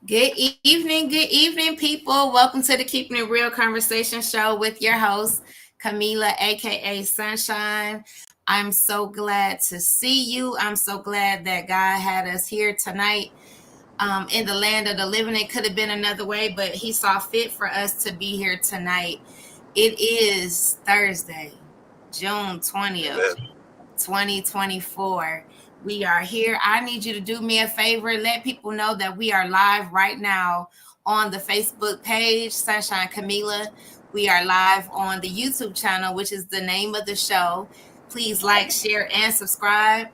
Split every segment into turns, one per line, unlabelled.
Good evening, people. Welcome to the Keeping It Real Conversation Show with your host, Camila, aka Sunshine. I'm so glad to see you. I'm so glad that God had us here tonight in the land of the living. It could have been another way, but He saw fit for us to be here tonight. It is Thursday, June 20th.
Amen.
2024. We are here. I need you to do me a favor. Let people know that we are live right now on the Facebook page, Sunshine Camila. We are live on the YouTube channel, which is the name of the show. Please like, share, and subscribe.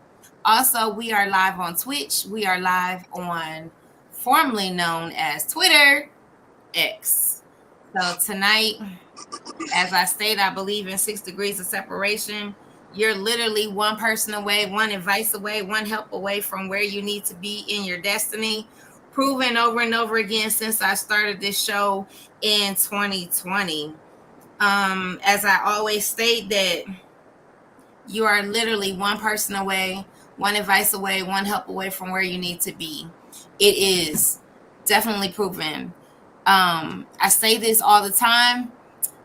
Also, we are live on Twitch. We are live on formerly known as Twitter X. So tonight, as I stated, I believe in 6 degrees of separation. You're literally one person away, one advice away, one help away from where you need to be in your destiny. Proven over and over again since I started this show in 2020. As I always state that you are literally one person away, one advice away, one help away from where you need to be. It is definitely proven. I say this all the time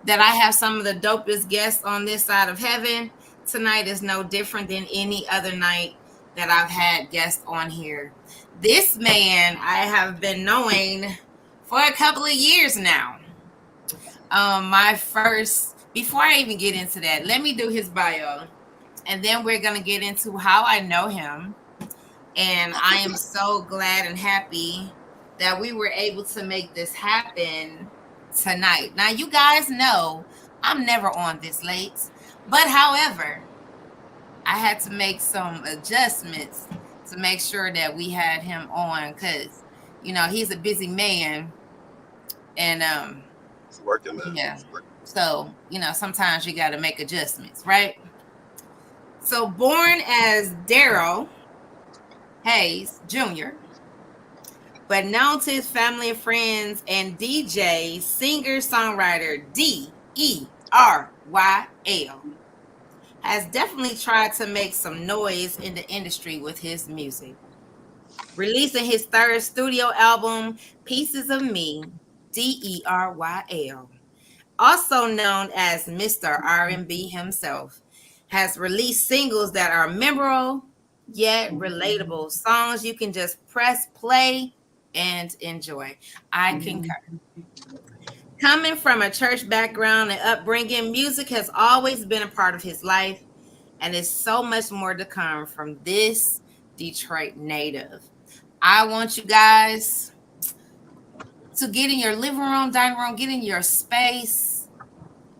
that I have some of the dopest guests on this side of heaven. Tonight is no different than any other night that I've had guests on here. This man I have been knowing for a couple of years now. My first, before I even get into that, let me do his bio, and then we're gonna get into how I know him. And I am so glad and happy that we were able to make this happen tonight. Now, you guys know I'm never on this late, but however, I had to make some adjustments to make sure that we had him on because, he's a busy man. And,
It's working, man.
yeah.
It's working.
So, sometimes you got to make adjustments, right? So, born as Daryl Hayes Jr., but known to his family and friends and DJ, singer, songwriter D.E.R.Y.L. has definitely tried to make some noise in the industry with his music. Releasing his third studio album, Pieces of Me, D.E.R.Y.L., also known as Mr. R&B himself, has released singles that are memorable yet relatable, songs you can just press play and enjoy. I concur. Coming from a church background and upbringing, music has always been a part of his life, and is so much more to come from this Detroit native. I want you guys to get in your living room, dining room, get in your space.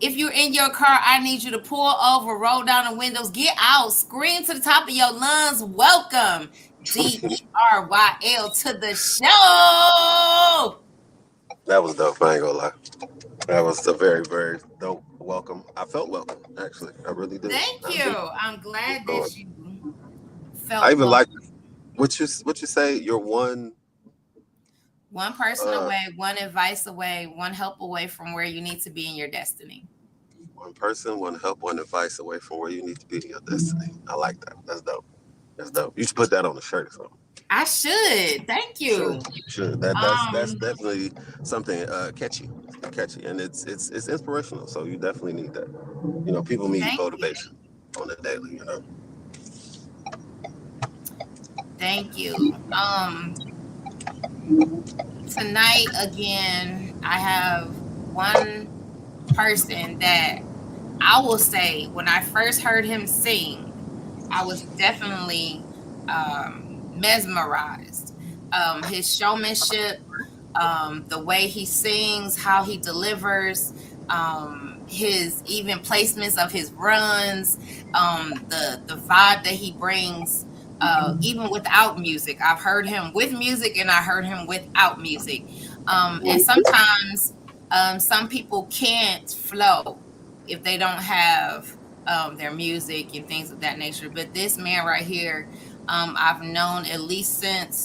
If you're in your car, I need you to pull over, roll down the windows, get out, scream to the top of your lungs. Welcome, D.E.R.Y.L. to the show.
That was dope. I ain't gonna lie. That was a very, very dope welcome. I felt welcome, actually. I really did.
Thank
I
you.
really
I'm glad
enjoyed.
that you
I
felt
even
welcome.
like what you say. You're one.
One person
Uh,
away, one advice away, one help away from where you need to be in your destiny.
one person, one help, one advice away from where you need to be in your destiny. I like that. That's dope. That's dope. You should put that on a shirt or something.
I should. Thank
Sure,
you.
sure. That's
Um,
definitely something catchy, and it's inspirational. So you definitely need that. People need
Thank you.
motivation on the daily.
Thank you. Tonight again, I have one person that I will say when I first heard him sing, I was definitely mesmerized. His showmanship, the way he sings, how he delivers, his even placements of his runs, the vibe that he brings. Even without music, I've heard him with music and I heard him without music. And sometimes some people can't flow if they don't have their music and things of that nature. But this man right here, I've known at least since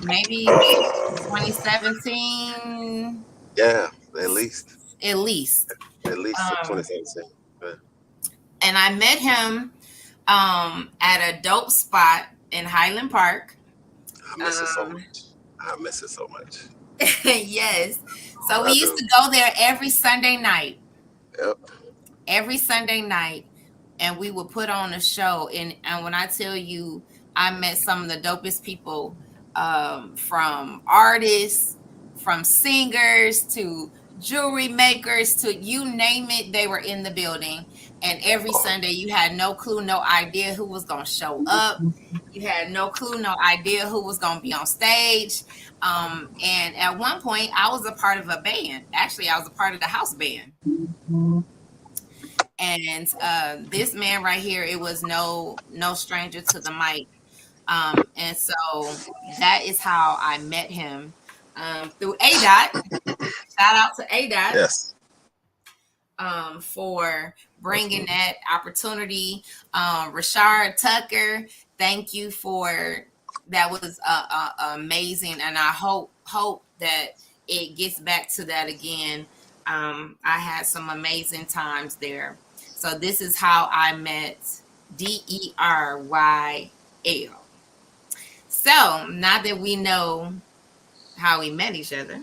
maybe 2017,
Yeah, at least
at least.
at least
Um,
2017. Yeah.
and I met him at a dope spot in Highland Park.
I miss it so much. I miss it so much.
Yes. So we
I
used
do.
to go there every Sunday night.
Yep.
Every Sunday night, and we would put on a show. And when I tell you, I met some of the dopest people, from artists, from singers to jewelry makers to you name it, they were in the building. And every Sunday, you had no clue, no idea who was going to show up. You had no clue, no idea who was going to be on stage. And at one point, I was a part of a band. Actually, I was a part of the house band. And this man right here, it was no stranger to the mic. And so that is how I met him, through A Dot. Shout out to A Dot,
Yes.
for bringing
Absolutely.
that opportunity. Rashard Tucker, thank you for that. Was amazing, and I hope that it gets back to that again. I had some amazing times there. So this is how I met D.E.R.Y.L. So now that we know how we met each other,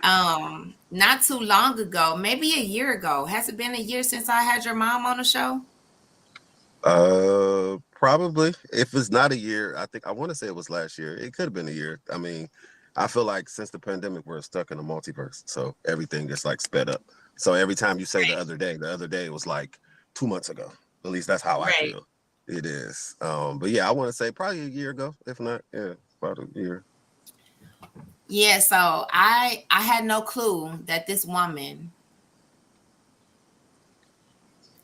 not too long ago, maybe a year ago. Has it been a year since I had your mom on the show?
Probably. If it's not a year, I want to say it was last year. It could have been a year. I mean, I feel like since the pandemic, we're stuck in a multiverse, so everything is like sped up. So every time you say the other day was like 2 months ago. At least that's how I
Right.
feel. It is. But yeah, I want to say probably a year ago, if not, yeah, about a year.
Yeah, so I had no clue that this woman,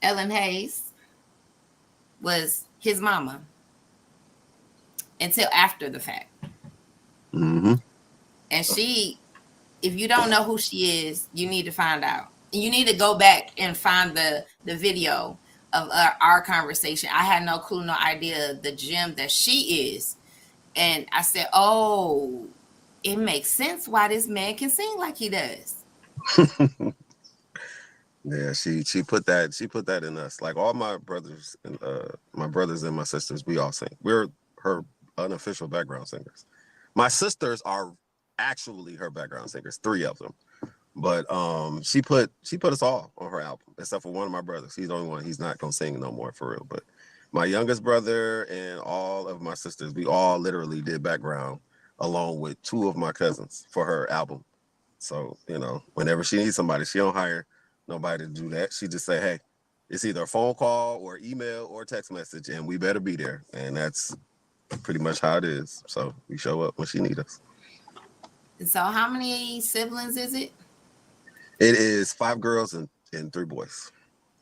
Ellen Hayes, was his mama until after the fact.
Mm-hmm.
And she, if you don't know who she is, you need to find out. You need to go back and find the video of our conversation. I had no clue, no idea the gem that she is. And I said, "Oh, it makes sense why this man can sing like he does."
Yeah, she put that in us. Like all my brothers and my sisters, we all sing. We're her unofficial background singers. My sisters are actually her background singers, three of them. But she put us all on her album, except for one of my brothers. He's the only one he's not gonna sing no more for real. But my youngest brother and all of my sisters, we all literally did background along with two of my cousins for her album. So, whenever she needs somebody, she don't hire nobody to do that. She just say, hey, it's either a phone call or email or text message, and we better be there. And that's pretty much how it is. So we show up when she needs us.
So how many siblings is it?
It is five girls and three boys.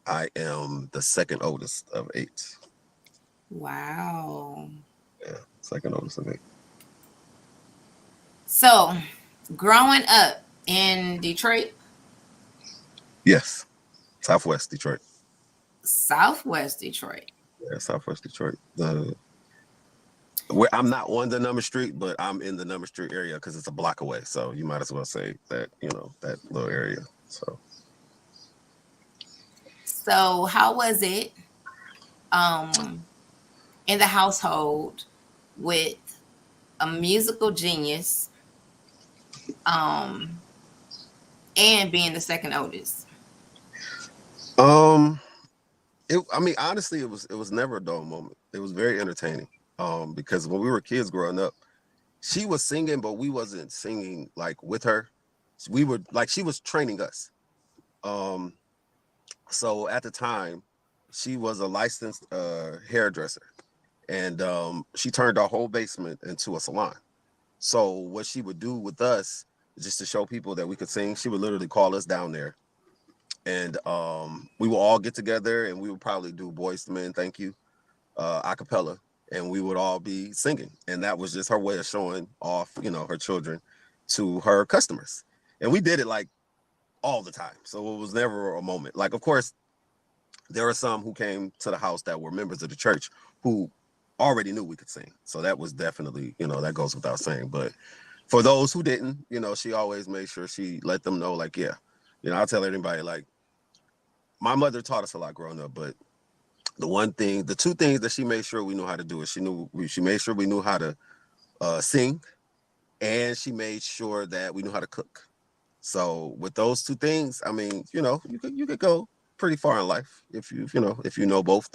I am the second oldest of eight.
Wow.
Yeah, second oldest of eight.
So, growing up in Detroit,
Yes, Southwest Detroit.
Southwest Detroit.
Yeah, Southwest Detroit. Where I'm not on the number street, but I'm in the number street area because it's a block away. So you might as well say that, that little area. So
So, how was it um in the household with a musical genius, um and being the second oldest?
um I mean, honestly, it was never a dull moment. It was very entertaining. Because when we were kids growing up, she was singing, but we wasn't singing like with her. We were like she was training us. Um so at the time, she was a licensed hairdresser, and she turned our whole basement into a salon. So what she would do with us, just to show people that we could sing, she would literally call us down there, and we would all get together, and we would probably do Boys to Men, Thank You, a cappella, and we would all be singing. And that was just her way of showing off, her children to her customers. And we did it like all the time. So it was never a moment. Like, of course, there were some who came to the house that were members of the church who already knew we could sing. So that was definitely, that goes without saying. But for those who didn't, she always made sure she let them know, like, yeah, I'll tell anybody, like, my mother taught us a lot growing up, but The two things that she made sure we knew how to do is she made sure we knew how to sing, and she made sure that we knew how to cook. So with those two things, I mean, you could go pretty far in life if you know both.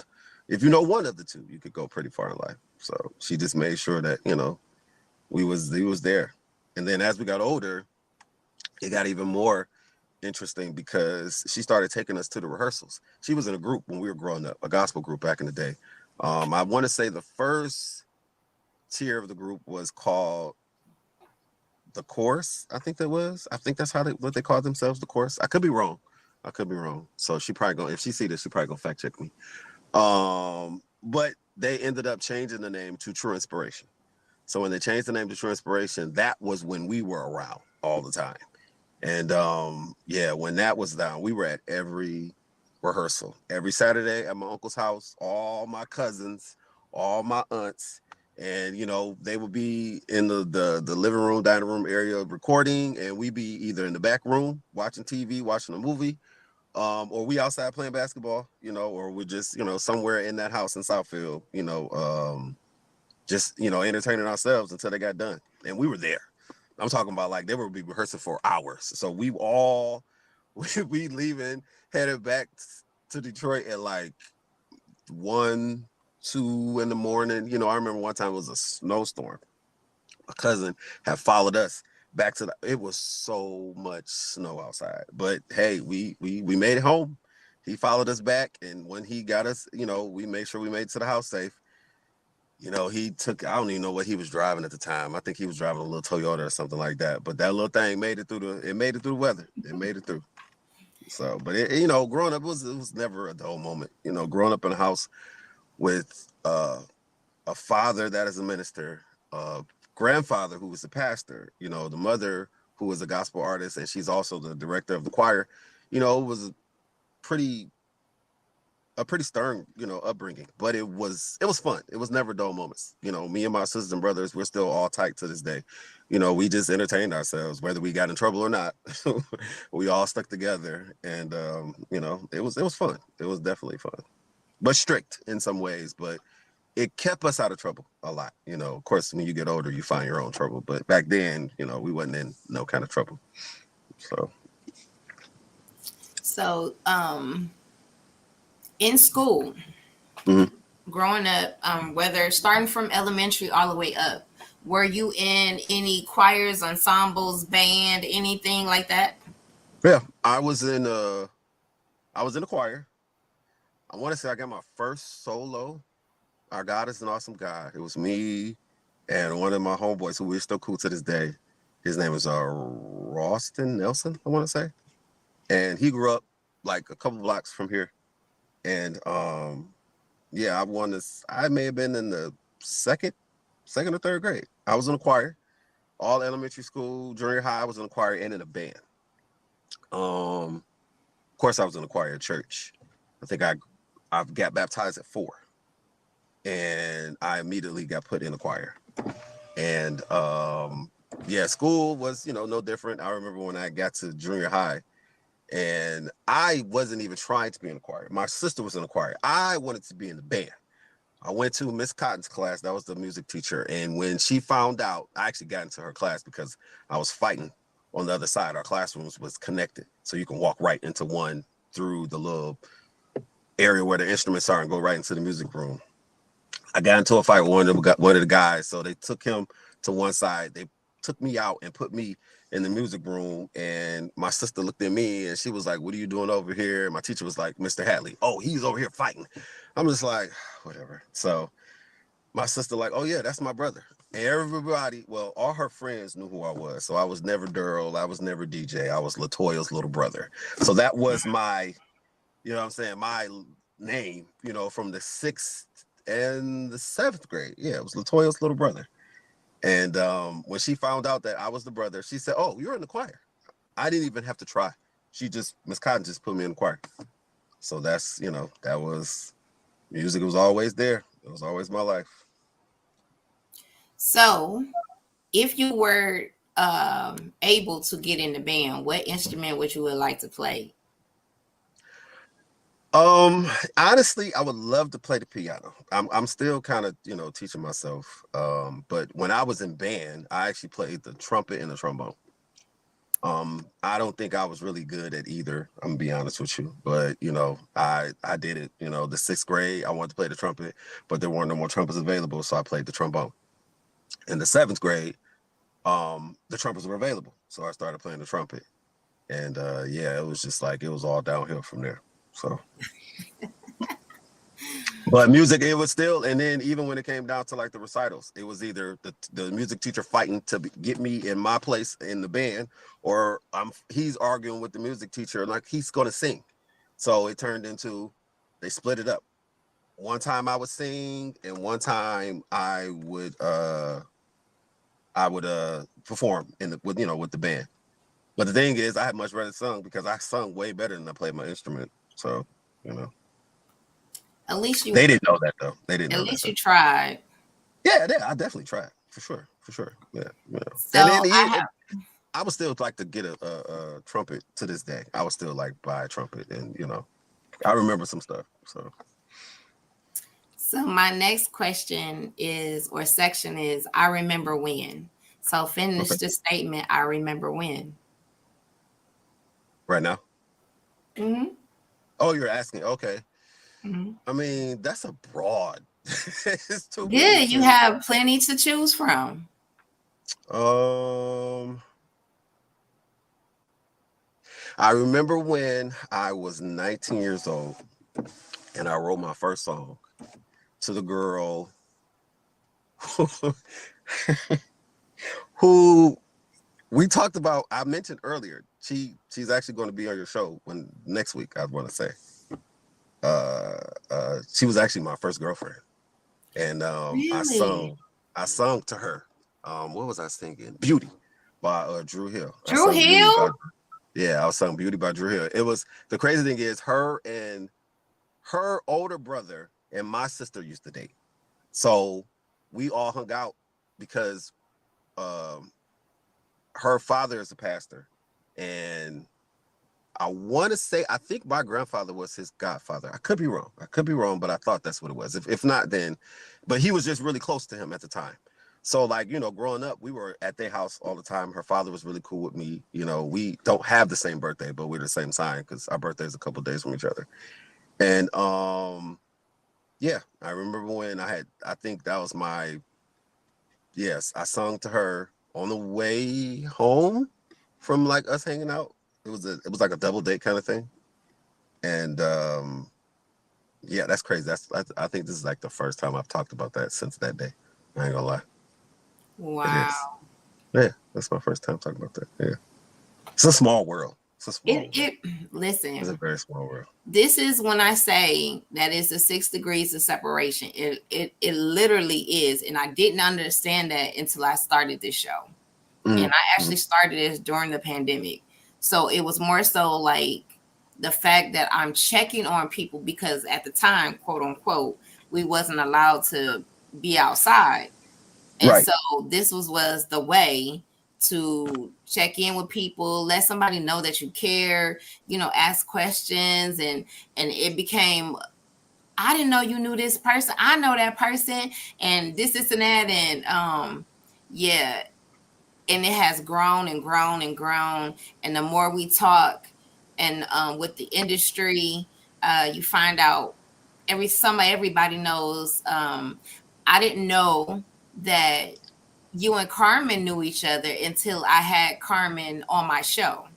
If you know one of the two, you could go pretty far in life. So she just made sure that we was there. And then as we got older, it got even more interesting because she started taking us to the rehearsals. She was in a group when we were growing up, a gospel group back in the day. I want to say the first tier of the group was called the Chorus. I think that was. I think that's what they called themselves, the Chorus. I could be wrong. I could be wrong. So she probably gonna if she see this, she probably gonna fact check me. But they ended up changing the name to True Inspiration. So when they changed the name to True Inspiration, that was when we were around all the time. And yeah, when that was down, we were at every rehearsal, every Saturday at my uncle's house, all my cousins, all my aunts, and they would be in the living room, dining room area recording, and we'd be either in the back room watching TV, watching a movie, or we outside playing basketball, or we're just somewhere in that house in Southfield, just entertaining ourselves until they got done, and we were there. I'm talking about like they would be rehearsing for hours. So we leaving, headed back to Detroit at like 1, 2 in the morning. I remember one time it was a snowstorm. A cousin had followed us back to it was so much snow outside. But hey, we made it home. He followed us back, and when he got us, we made sure we made it to the house safe. He took, I don't even know what he was driving at the time. I think he was driving a little Toyota or something like that. But that little thing made it through the weather. It made it through. So, but growing up, it was never a dull moment. Growing up in a house with a father that is a minister, a grandfather who was a pastor, the mother who was a gospel artist, and she's also the director of the choir. It was pretty a pretty stern, upbringing, but it was fun. It was never dull moments. Me and my sisters and brothers, we're still all tight to this day. We just entertained ourselves, whether we got in trouble or not. We all stuck together, and it was fun. It was definitely fun, but strict in some ways. But it kept us out of trouble a lot. Of course, when you get older, you find your own trouble. But back then, we wasn't in no kind of trouble. So.
So, in school,
Mm-hmm.
growing up, whether starting from elementary all the way up, were you in any choirs, ensembles, band, anything like that?
Yeah, I was in a choir. I want to say I got my first solo. Our God is an awesome God. It was me and one of my homeboys who we're still cool to this day. His name is Ralston Nelson, I want to say, and he grew up like a couple blocks from here. And yeah, I won this. I may have been in the second or third grade. I was in a choir, all elementary school, junior high. I was in a choir and in a band. Of course, I was in a choir at church. I think I got baptized at 4, and I immediately got put in a choir. And yeah, school was no different. I remember when I got to junior high, and I wasn't even trying to be in a choir. My sister was in a choir. I wanted to be in the band. I went to Miss Cotton's class. That was the music teacher. And when she found out, I actually got into her class because I was fighting on the other side. Our classrooms was connected. So you can walk right into one through the little area where the instruments are and go right into the music room. I got into a fight with one of the guys. So they took him to one side. They took me out and put me in the music room. And my sister looked at me and she was like, "What are you doing over here?" And my teacher was like, "Mr. Hatley, oh, he's over here fighting." I'm just like, whatever. So my sister like, "Oh yeah, that's my brother." And everybody, well, all her friends knew who I was. So I was never D.E.R.Y.L. I was never DJ. I was Latoya's little brother. So that was my, what I'm saying, my name, from the 6th and the 7th grade. Yeah, it was Latoya's little brother. And when she found out that I was the brother, she said, "Oh, you're in the choir." I didn't even have to try. Miss Cotton just put me in the choir. So that was music. It was always there. It was always my life.
So, if you were able to get in the band, what instrument would you would like to play?
Um, Honestly, I would love to play the piano. I'm still kind of, teaching myself. But when I was in band, I actually played the trumpet and the trombone. I don't think I was really good at either. I'm gonna be honest with you, but I did it. The sixth grade, I wanted to play the trumpet, but there weren't no more trumpets available, so I played the trombone. In the seventh grade, the trumpets were available, so I started playing the trumpet, and yeah, it was just like it was all downhill from there. So, but music, it was still, and then even when it came down to like the recitals, it was either the music teacher fighting to get me in my place in the band, or he's arguing with the music teacher like he's gonna sing. So it turned into they split it up. One time I would sing, and one time I would perform with the band. But the thing is, I had much rather sung because I sung way better than I played my instrument. So you know,
At least you
they didn't know that though. They didn't
at
know that
least you
though.
tried.
Yeah, I definitely tried for sure, for sure. Yeah,
So
and then
I have
I would still like to get a trumpet to this day. I would still like buy a trumpet, and I remember some stuff. So
so my next question is or section is I remember when. So finish
okay,
the statement. I remember when.
right now.
Hmm.
Oh, you're asking. Okay,
Hmm.
I mean that's a broad. It's too many
Good. You
to.
have plenty to choose from.
Um, I remember when I was 19 years old and I wrote my first song to the girl who we talked about. I mentioned earlier. She's actually going to be on your show when next week. I want to say. Uh, she was actually my first girlfriend, and
Really?
I sung to her. What was I singing? Beauty by Drew Hill. I
Drew
sung Beauty by
Hill?
Yeah, I was sung Beauty by Drew Hill. It was the crazy thing is her older brother and my sister used to date. So we all hung out because um her father is a pastor, and I want to say I think my grandfather was his godfather. I could be wrong. I could be wrong, but I thought that's what it was. If not, then, but he was just really close to him at the time. So like growing up, we were at their house all the time. Her father was really cool with me. We don't have the same birthday, but we're the same sign because our birthday is a couple of days from each other. And yeah, I remember when I think that was my yes, I sung to her on the way home from like us hanging out. It was like a double date kind of thing. And yeah, that's crazy. I think this is like the first time I've talked about that since that day. I ain't gonna lie. It is.
Wow.
Yeah, that's my first time talking about that. Yeah. It's a small world. It's a small
It
world.
it
It's a
listen,
very small world.
this is when I say that it's the 6 degrees of separation. It literally is. And I didn't understand that until I started this show. And
Mm,
I
mm,
actually started this during the pandemic. So it was more so like the fact that I'm checking on people because at the time, quote unquote, we wasn't allowed to be outside. And
right.
so this was the way to check in with people, let somebody know that you care, ask questions, and it became I didn't know you knew this person. I know that person and this and that and yeah, and it has grown and grown and grown. And the more we talk, and with the industry, you find out everybody knows. I didn't know that you and Carmen knew each other until I had Carmen on my show,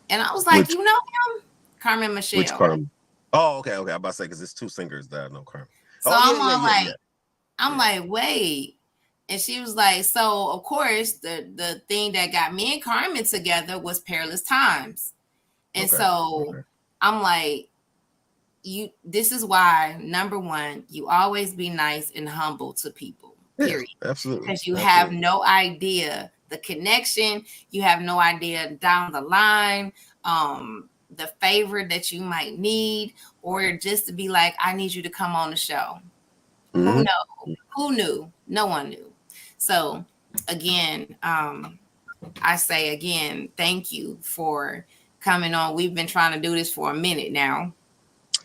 and I was like,
Which
you know him, Carmen
which
Michelle.
Carmen? Oh, okay, okay. I'm about to say because it's two singers that I know Carmen.
So
Oh yeah,
I'm
yeah,
all
yeah,
like,
yeah,
I'm
yeah.
like, wait. And she was like, so of course the thing that got me and Carmen together was Perilous Times. And
Okay,
so
okay.
I'm like, this is why number one, you always be nice and humble to people,
Yeah,
period.
absolutely,
Because you have
absolutely.
no idea the connection, you have no idea down the line, the favor that you might need, or just to be like, I need you to come on the show. Who
Hmm.
know? Who knew? No one knew. So again, I say again, thank you for coming on. We've been trying to do this for a minute now.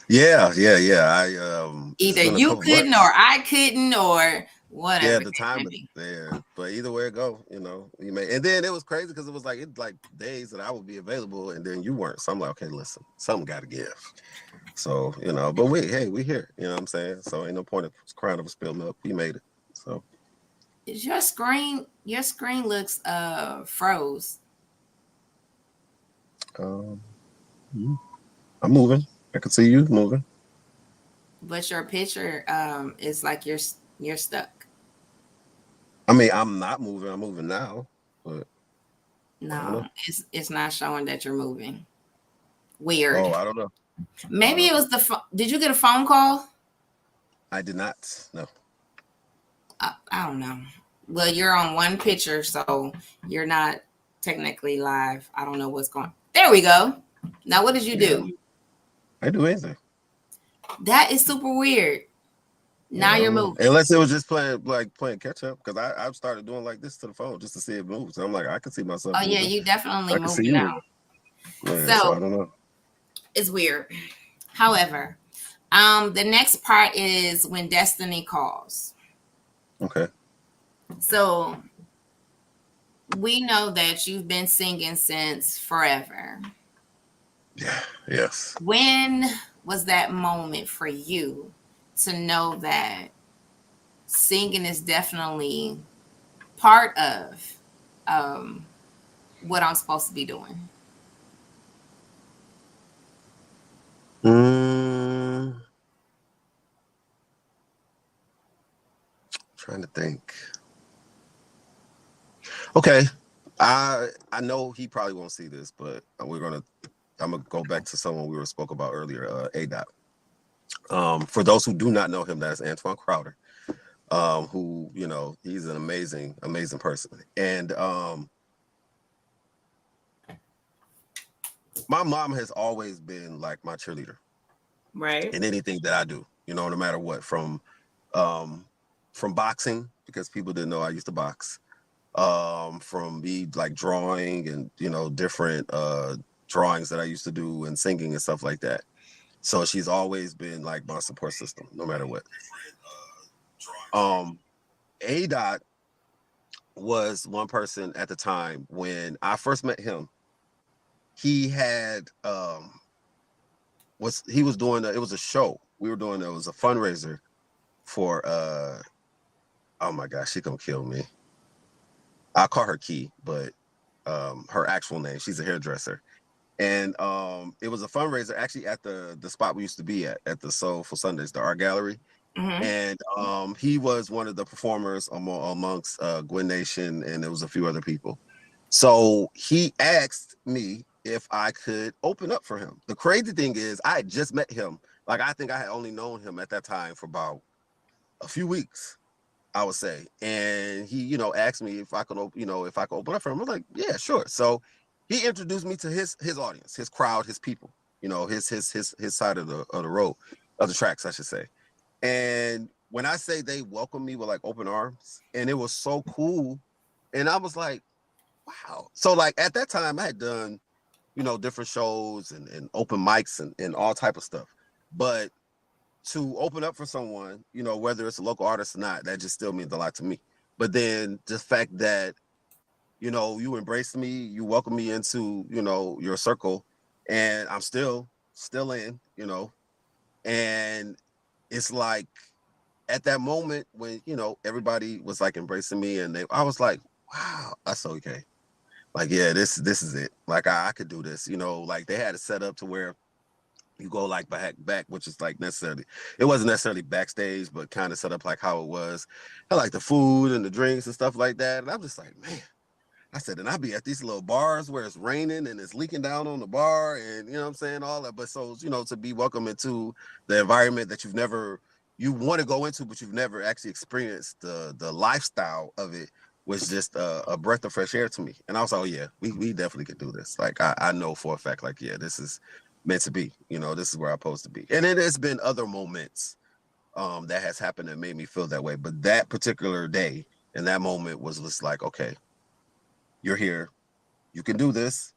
Yeah. It's
Either
been a
you
couple
couldn't or
months.
I couldn't or
Yeah,
whatever
the
it may
time is
be.
there, but either way it go, you may. And then it was crazy because it was like days that I would be available, and then you weren't. So I'm like, okay, listen, something got to give. So but we here. You know what I'm saying? So ain't no point of crying over spilled milk. We made it. So
Is your screen looks froze.
um, mhm. I'm moving. I can see you moving.
But your picture is like you're stuck.
I mean, I'm not moving. I'm moving now, but I don't
No,
know.
it's not showing that you're moving. Weird.
Oh, I don't know. I don't
Maybe
know.
it was did you get a phone call?
I did not. No.
I don't know. Well, you're on one picture, so you're not technically live. I don't know what's going. There we go. Now, what did you
Yeah,
do?
I do anything.
That is super weird.
Yeah,
Now
I
you're
don't know.
moving.
Unless it was just playing catch up, because I've started doing like this to the phone just to see it move. So I'm like, I can see myself
Oh yeah,
moving.
you definitely
I can see
moving
you
now.
moving. Yeah, so I
So
don't know.
it's weird. However, the next part is when destiny calls.
Okay.
So we know that you've been singing since forever.
Yeah. Yes.
When was that moment for you to know that singing is definitely part of um, what I'm supposed to be doing?
Mm, trying to think. Okay. I know he probably won't see this, but I'm gonna go back to someone we were spoke about earlier, A. For those who do not know him, that's Antoine Crowder. Who he's an amazing person, and my mom has always been like my cheerleader
Right.
in anything that I do. No matter what, um, from boxing because people didn't know I used to box, from me like drawing and different drawings that I used to do and singing and stuff like that. So she's always been like my support system, no matter what. Um, A. Dot was one person at the time when I first met him. He had was he was doing it was a show we were doing. It was a fundraiser for oh my gosh, she gonna kill me. I'll call her Key, but her actual name, she's a hairdresser. And it was a fundraiser actually at the spot we used to be at the Soulful Sundays, the art gallery.
Mm-hmm.
And he was one of the performers amongst Gwen Nation, and there was a few other people. So he asked me if I could open up for him. The crazy thing is I had just met him. Like, I think I had only known him at that time for about a few weeks, I would say. And he, asked me if I could, if I could open up for him. I was like, yeah, sure. So he introduced me to his audience, his crowd, his people, his side of the road, of the tracks, I should say. And when I say they welcomed me with like open arms, and it was so cool, and I was like, wow. So like at that time, I had done different shows and open mics and all type of stuff, but to open up for someone, whether it's a local artist or not, that just still means a lot to me. But then the fact that you embraced me, you welcomed me into your circle, and I'm still in, and it's like at that moment when everybody was like embracing me, and I was like, wow, that's okay. Like, yeah, this is it. Like, I could do this. Like they had it set up to where you go like back, which is like necessarily, it wasn't necessarily backstage, but kind of set up like how it was. I like the food and the drinks and stuff like that, and I'm just like, man. I said, and I be at these little bars where it's raining and it's leaking down on the bar, and you know what I'm saying, all that. But so to be welcome into the environment that you want to go into, but you've never actually experienced the lifestyle of it, was just a breath of fresh air to me. And I was like, oh yeah, we definitely could do this. Like I know for a fact, like yeah, this is meant to be. This is where I'm supposed to be. And it has been other moments that has happened that made me feel that way. But that particular day and that moment was just like, okay, you're here, you can do this,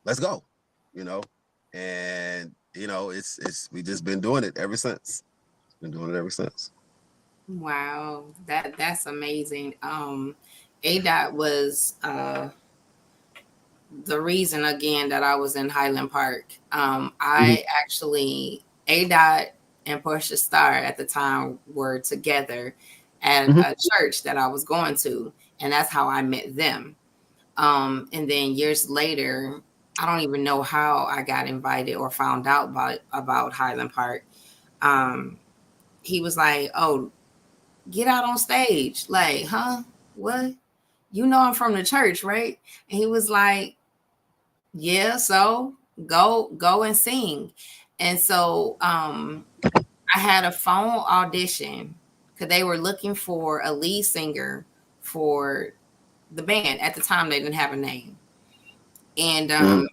let's go, you know. And it's we just been doing it ever since. Been doing it ever since.
Wow, that's amazing. A dot was the reason again that I was in Highland Park.
Mhm.
I actually A dot and Portia Star at the time were together at
Mhm.
a church that I was going to, and that's how I met them. And then years later, I don't even know how I got invited or found out about Highland Park. Um, he was like, "Oh, get out on stage." Like, huh? What? You know I'm from the church, right? And he was like, yeah, so go and sing. And so I had a phone audition because they were looking for a lead singer for the band. At the time they didn't have a name. And
Mhm.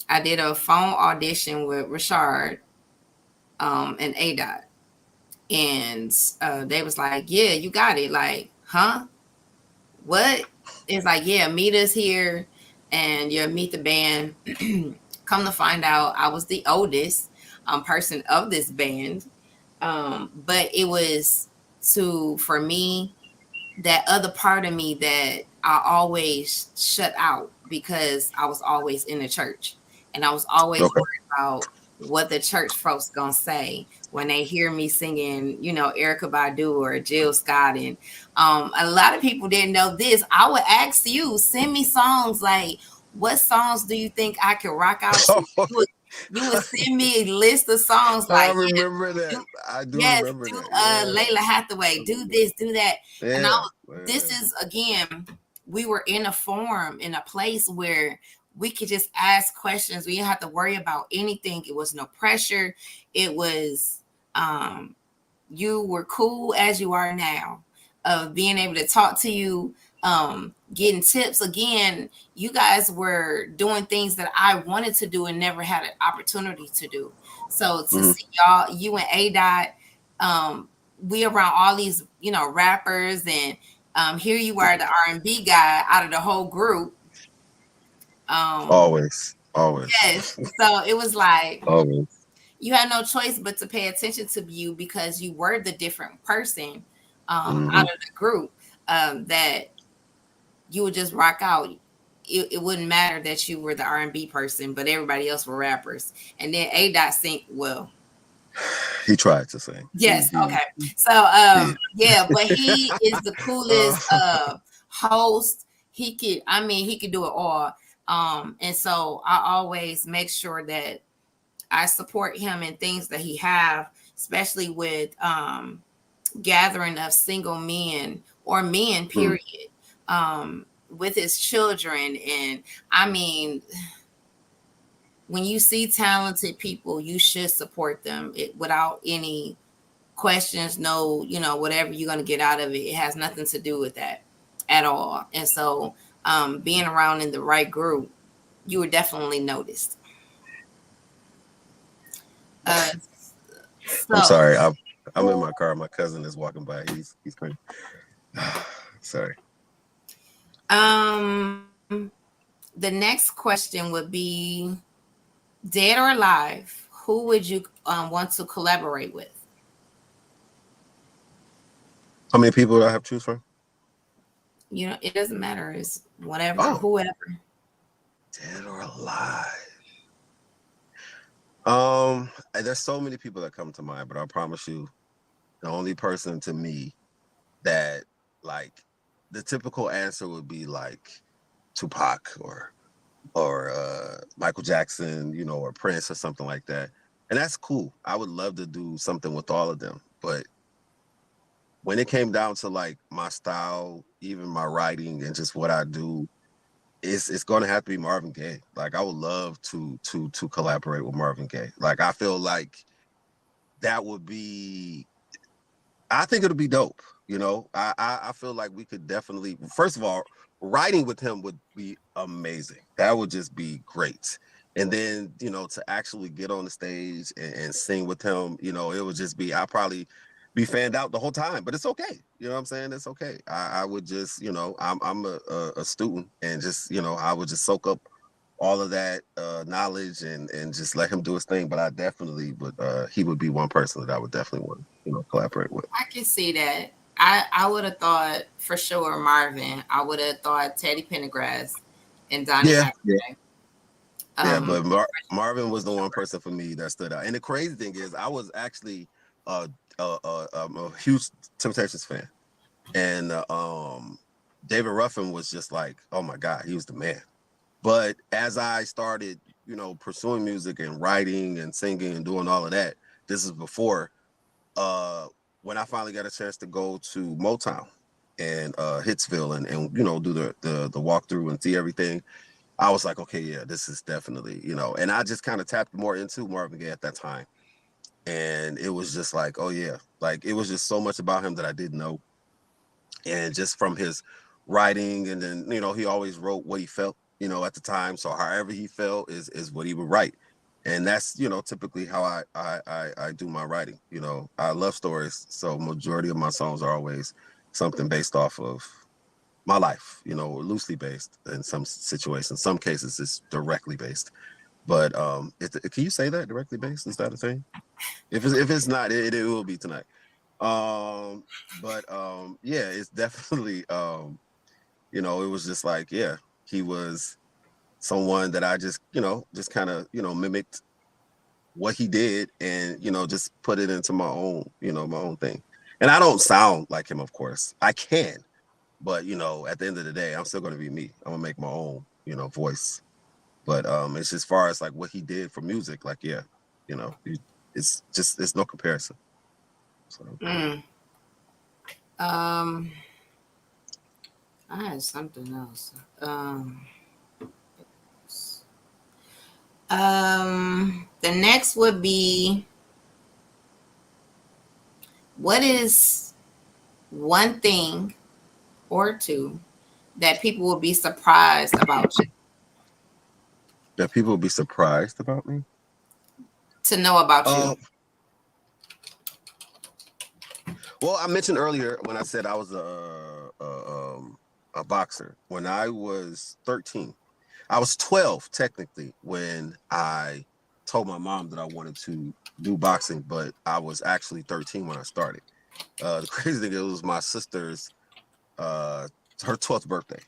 I did a phone audition with Richard and ADOT. And they was like, yeah, you got it. Like, huh? What? It's like, yeah, meet us here and you'll meet the band. Come to find out, I was the oldest person of this band. But it was for me, that other part of me that I always shut out because I was always in the church and I was always
Okay.
worried about what the church folks gonna say when they hear me singing, Erica Badu or Jill Scott. And a lot of people didn't know this. I would ask you, send me songs like, what songs do you think I could rock out to? You would send me a list of songs
I
like,
remember
yeah,
that. I do
yes,
remember
do
that. Yeah.
Layla Hathaway, do this, do that. And
Yeah.
this
Yeah.
is again, we were in a forum in a place where we could just ask questions. We didn't have to worry about anything. It was no pressure. It was um you were cool as you are now, of being able to talk to you, getting tips. Again, you guys were doing things that I wanted to do and never had an opportunity to do. So to
Mhm.
see y'all, you and A Dot, we around all these, rappers, and here you are, the R&B guy out of the whole group. Um,
Always. Always.
yes. So it was like
Always.
you had no choice but to pay attention to you because you were the different person out
Hmm.
of the group, that you would just rock out. It wouldn't matter that you were the R&B person, but everybody else were rappers. And then A Dot sing well.
He tried to sing.
Yes, okay. So
He
yeah, but he is the coolest
uh,
host. He could do it all. And so I always make sure that I support him in things that he have, especially with gathering of single men or men,
mm,
period, um, with his children. And I mean, when you see talented people, you should support them without any questions. No, whatever you're going to get out of it, it has nothing to do with that at all. And so, being around in the right group, you were definitely noticed. Uh,
I'm
so,
sorry. I'm in my car. My cousin is walking by. He's crazy. Sorry.
um, the next question would be, dead or alive, who would you want to collaborate with?
How many people do I have to choose from?
It doesn't matter. It's whatever,
Oh,
whoever.
dead or alive. There's so many people that come to mind, but I promise you, the only person to me that like the typical answer would be like Tupac or Michael Jackson, or Prince or something like that. And that's cool. I would love to do something with all of them. But when it came down to like my style, even my writing and just what I do, it's gonna have to be Marvin Gaye. Like I would love to collaborate with Marvin Gaye. Like I feel like that would be I think it'll be dope. I feel like we could definitely. First of all, writing with him would be amazing. That would just be great. And then to actually get on the stage and sing with him, it would just be. I probably be fanned out the whole time, but it's okay. You know what I'm saying? It's okay. I would just, I'm a student, and just I would just soak up all of that knowledge and just let him do his thing. But I definitely would he would be one person that I would definitely want to, collaborate with.
I can see that. I would have thought for sure Marvin. I would have thought Teddy Pendergrass and Donnie
Yeah, yeah,
Hathaway.
yeah.
Um,
But Marvin was the one person for me that stood out. And the crazy thing is, I was actually a huge Temptations fan, and David Ruffin was just like, oh my God, he was the man. But as I started, pursuing music and writing and singing and doing all of that, this is before uh when I finally got a chance to go to Motown and Hitsville and do the walkthrough and see everything. I was like, okay, yeah, this is definitely, and I just kind of tapped more into Marvin Gaye at that time. And it was just like, oh yeah, like it was just so much about him that I didn't know. And just from his writing, and then he always wrote what he felt, at the time. So however he felt is what he would write. And that's typically how I do my writing. I love stories, so majority of my songs are always something based off of my life, loosely based in some situations. Some cases it's directly based. But can you say that directly based? Is that a thing? If it's not, it will be tonight. But yeah, it's definitely it was just like, yeah, he was someone that I just kind of, mimicked what he did and, just put it into my own, my own thing. And I don't sound like him, of course. I can, but at the end of the day, I'm still gonna be me. I'm gonna make my own, voice. But it's just far as like what he did for music, like yeah, you know, it's no comparison. So
mm, um, I had something else. The next would be, what is one thing or two that people will be surprised about you,
that people will be surprised about me.
to know about
Uh,
you?
well, I mentioned earlier when I said I was a boxer. When I was 13, I was 12 technically when I told my mom that I wanted to do boxing, but I was actually 13 when I started. The crazy thing, it was my sister's uh, her 12th birthday.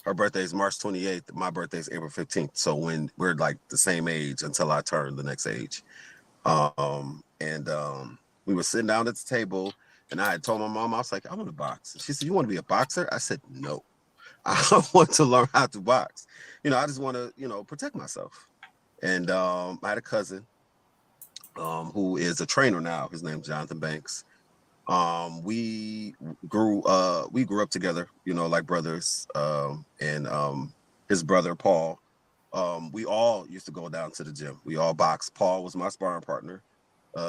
Her birthday is March 28th. My birthday is April 15th. So when we're like the same age until I turn the next age. And we were sitting down at the table, and I had told my mom, I was like, I want to box. And she said, you want to be a boxer? I said, no. I want to learn how to box. I just want to, protect myself. And I had a cousin who is a trainer now. His name's Jonathan Banks. We grew up together, like brothers. And his brother Paul. We all used to go down to the gym. We all boxed. Paul was my sparring partner.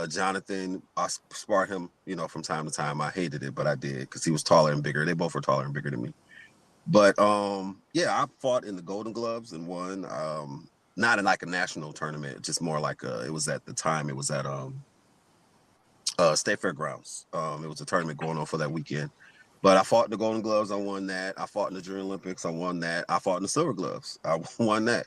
Jonathan, I sparred him, from time to time. I hated it, but I did because he was taller and bigger. They both were taller and bigger than me. But yeah, I fought in the Golden Gloves and won. Not in like a national tournament, just more like it was at the time. It was at State Fairgrounds. It was a tournament going on for that weekend. But I fought in the Golden Gloves. I won that. I fought in the Junior Olympics. I won that. I fought in the Silver Gloves. I won that.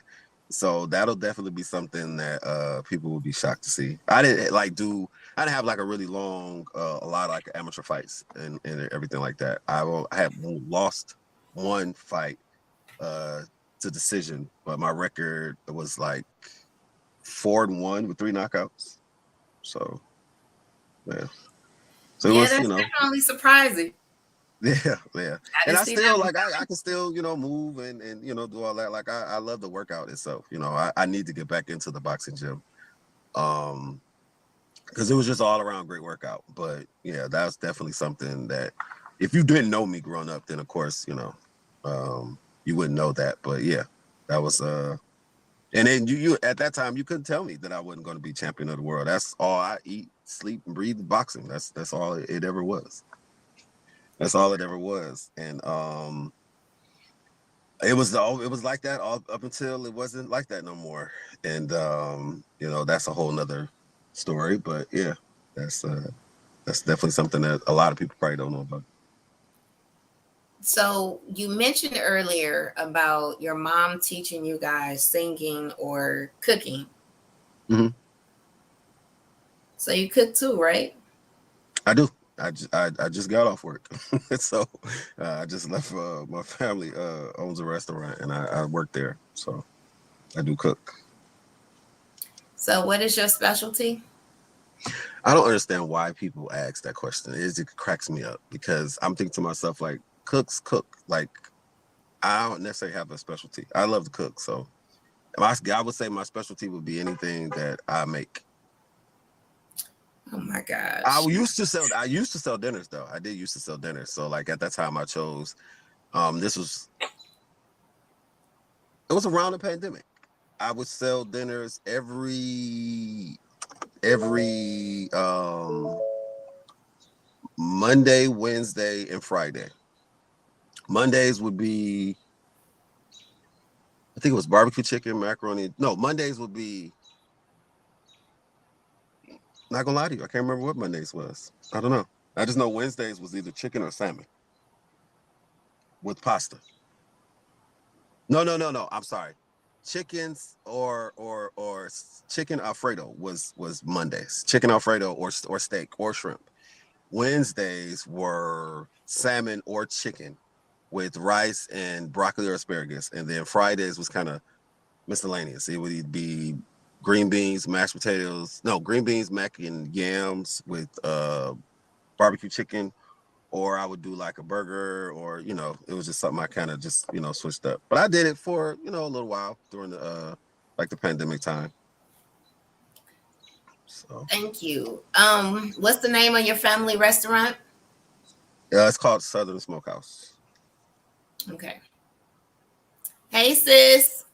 So that'll definitely be something that people will be shocked to see. I didn't I didn't have like a really long, a lot of like amateur fights and everything like that. I have lost one fight uh, to decision, but my record was like 4-1 with 3 knockouts. So yeah. So it
Yeah,
was,
that's definitely surprising.
yeah, yeah.
I
And
didn't
I
see that
still
one
like I can still, move and do all that. Like I love the workout itself. I need to get back into the boxing gym. Um because it was just all around great workout. But yeah, that was definitely something that if you didn't know me growing up, then of course, you wouldn't know that. But yeah, that was and then you at that time you couldn't tell me that I wasn't going to be champion of the world. That's all I eat, sleep, and breathe boxing. That's all it ever was. That's all it ever was. And it was like that all up until it wasn't like that no more. And that's a whole nother story. But yeah, that's uh that's definitely something that a lot of people probably don't know about.
So you mentioned earlier about your mom teaching you guys singing or cooking.
Hmm.
So you cook too, right?
I do. I just got off work, so I just left. My family owns a restaurant, and I work there, so I do cook.
So what is your specialty?
I don't understand why people ask that question. It cracks me up because I'm thinking to myself like, cooks cook. Like I don't necessarily have a specialty. I love to cook, so I would say my specialty would be anything that I make.
Oh my gosh.
I used to sell dinners though. I did used to sell dinners. So like at that time I chose this was it was around the pandemic. I would sell dinners every Monday, Wednesday, and Friday. Mondays would be I think it was barbecue chicken, macaroni. No, Mondays would be not gonna lie to you. I can't remember what Mondays was. I don't know. I just know Wednesdays was either chicken or salmon with pasta. No. I'm sorry. Chickens or chicken Alfredo was Mondays. Chicken Alfredo or steak or shrimp. Wednesdays were salmon or chicken with rice and broccoli or asparagus, and then Fridays was kind of miscellaneous. It would be green beans, mashed potatoes. No, green beans, mac and yams with barbecue chicken, or I would do like a burger, or it was just something I kind of just switched up. But I did it for a little while during the like the pandemic time. So
Thank you. What's the name of your family restaurant?
yeah, it's called Southern Smokehouse.
Okay. Hey sis.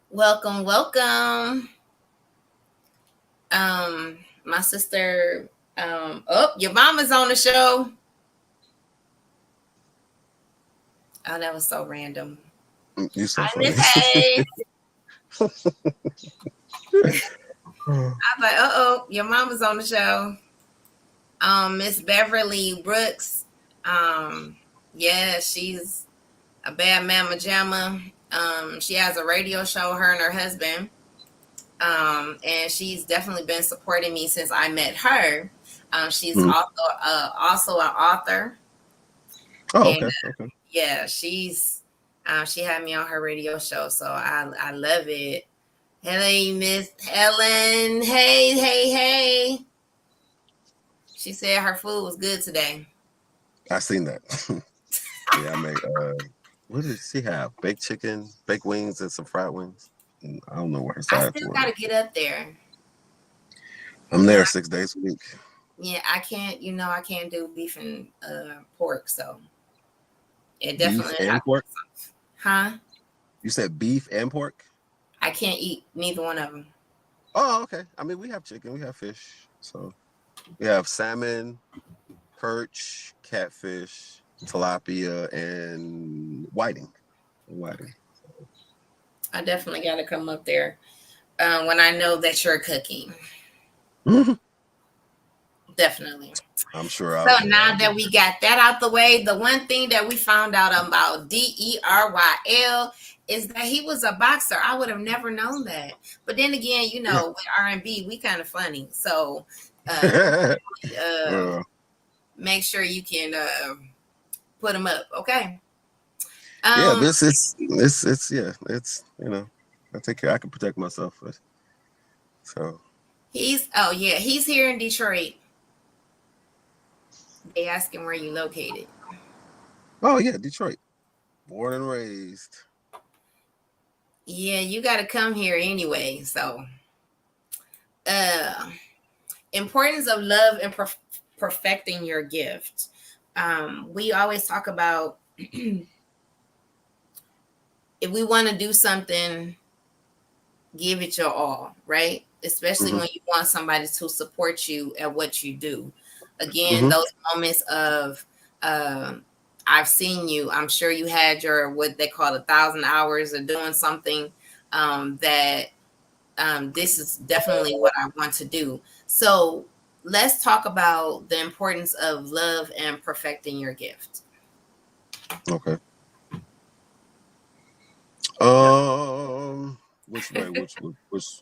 Welcome, welcome. My sister, oh, your mama's on the show. Oh, that was so random.
You so
Hi,
funny.
Miss Hayes. I was like, uh-oh, your mama's on the show. Miss Beverly Brooks. Um, yeah, she's a bad mama jamma. She has a radio show, her and her husband. And she's definitely been supporting me since I met her. She's
Mhm.
also an author,
Oh,
and
okay, okay.
yeah, she had me on her radio show, so I love it. Hey, Miss Helen. Hey. She said her food was good today.
I seen that. Yeah, I made. What did she have? Baked chicken, baked wings, and some fried wings. And I don't know what her
I
sides
still
were.
got to get up there
I'm
because
there 6 days a week.
yeah, I can't. I can't do beef and pork, so it
Beef
definitely
and
have,
pork.
huh?
You said beef and pork.
I can't eat neither one of them.
Oh, okay. I mean, we have chicken, we have fish. So we have salmon, perch, catfish, tilapia, and whiting. Whiting.
I definitely got to come up there when I know that you're cooking. Definitely.
I'm sure I'll
So
be there.
now that we got that out the way, the one thing that we found out about D.E.R.Y.L is that he was a boxer. I would have never known that. But then again, with R&B, we kind of funny. So uh,
Uh,
make sure you can put him up, okay?
yeah,
Um,
this it's yeah, it's I take care. I can protect myself. So
he's here in Detroit. They ask him where you located.
oh yeah, Detroit, born and raised.
Yeah, you got to come here anyway. So, uh, importance of love and perfecting your gift. We always talk about if we want to do something, give it your all, right? Especially
Hmm.
when you want somebody to support you at what you do. Again,
Hmm.
those moments of um, I've seen you. I'm sure you had your what they call 1,000 hours of doing something that this is definitely what I want to do. So let's talk about the importance of love and perfecting your gift.
Okay. Um, which way? Which?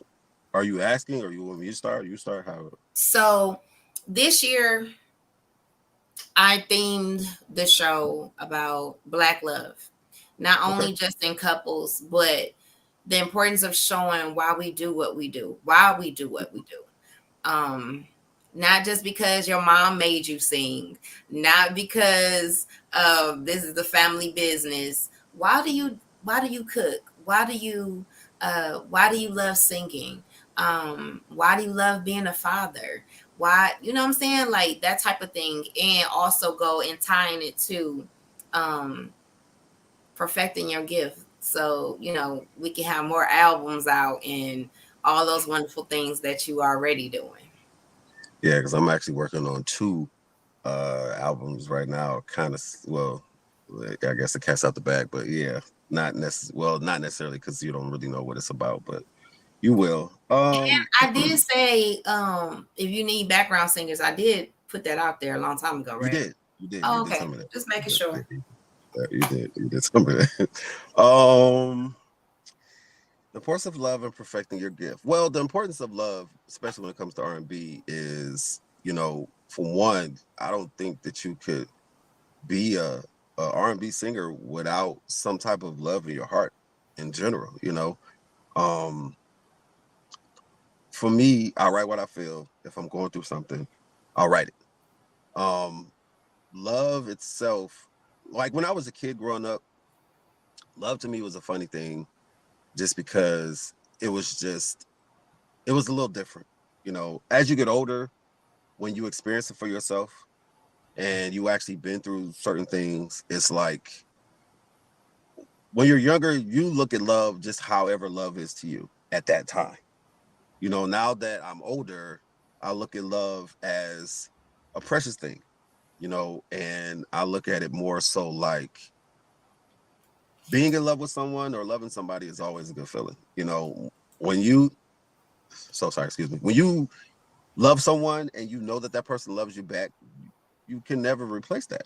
Are you asking, or you want me to start? You start. How?
So this year I themed the show about Black love, not
Okay.
only just in couples, but the importance of showing why we do what we do, why we do what we do. Um, Not just because your mom made you sing, not because this is the family business. Why do you cook? Why do you love singing? Why do you love being a father? Why, you know what I'm saying? Like that type of thing. And also go and tying it to um perfecting your gift. So, we can have more albums out and all those wonderful things that you are already doing.
Yeah, because I'm actually working on two albums right now. Kind of, well, I guess the cat's out the bag, but yeah, not necessarily because you don't really know what it's about, but you will.
I did say, if you need background singers, I did put that out there a long time ago,
You
right?
did,
Oh,
you did
okay.
some of that.
Just
You
making
did,
sure.
you did some of that. um, the importance of love and perfecting your gift. Well, the importance of love, especially when it comes to R&B, is, for one, I don't think that you could be a R&B singer without some type of love in your heart in general. Um, for me, I write what I feel. If I'm going through something, I'll write it. Love itself, like when I was a kid growing up, love to me was a funny thing, just because it was just it was a little different. As you get older, when you experience it for yourself and you actually been through certain things, it's like when you're younger, you look at love just however love is to you at that time. Now that I'm older, I look at love as a precious thing, and I look at it more so like being in love with someone or loving somebody is always a good feeling. When you, so sorry, excuse me, when you love someone and you know that that person loves you back, you can never replace that,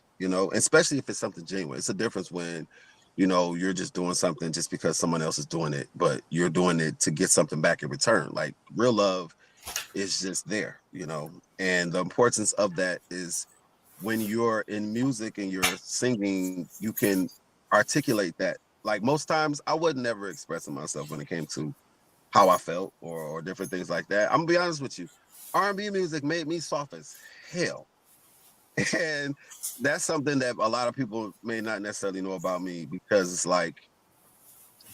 especially if it's something genuine. It's a difference when, you're just doing something just because someone else is doing it, but you're doing it to get something back in return. Like real love is just there, and the importance of that is when you're in music and you're singing, you can articulate that. Like most times, I wasn't never expressing myself when it came to how I felt or different things like that. I'm gonna be honest with you, R&B music made me soft as hell, and that's something that a lot of people may not necessarily know about me, because it's like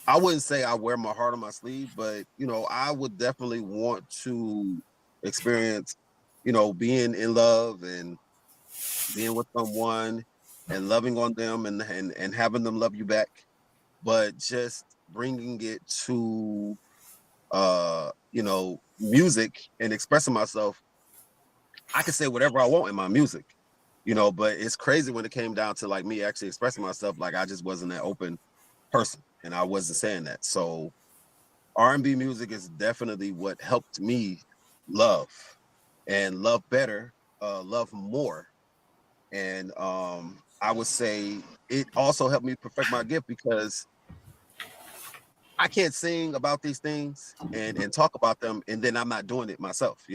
I wouldn't say I wear my heart on my sleeve, but I would definitely want to experience, being in love and being with someone and loving on them and having them love you back, but just bringing it to music and expressing myself. I can say whatever I want in my music, but it's crazy when it came down to like me actually expressing myself. Like I just wasn't that open person and I wasn't saying that. So R&B music is definitely what helped me love and love better, love more. And I would say it also helped me perfect my gift, because I can't sing about these things and talk about them and then I'm not doing it myself.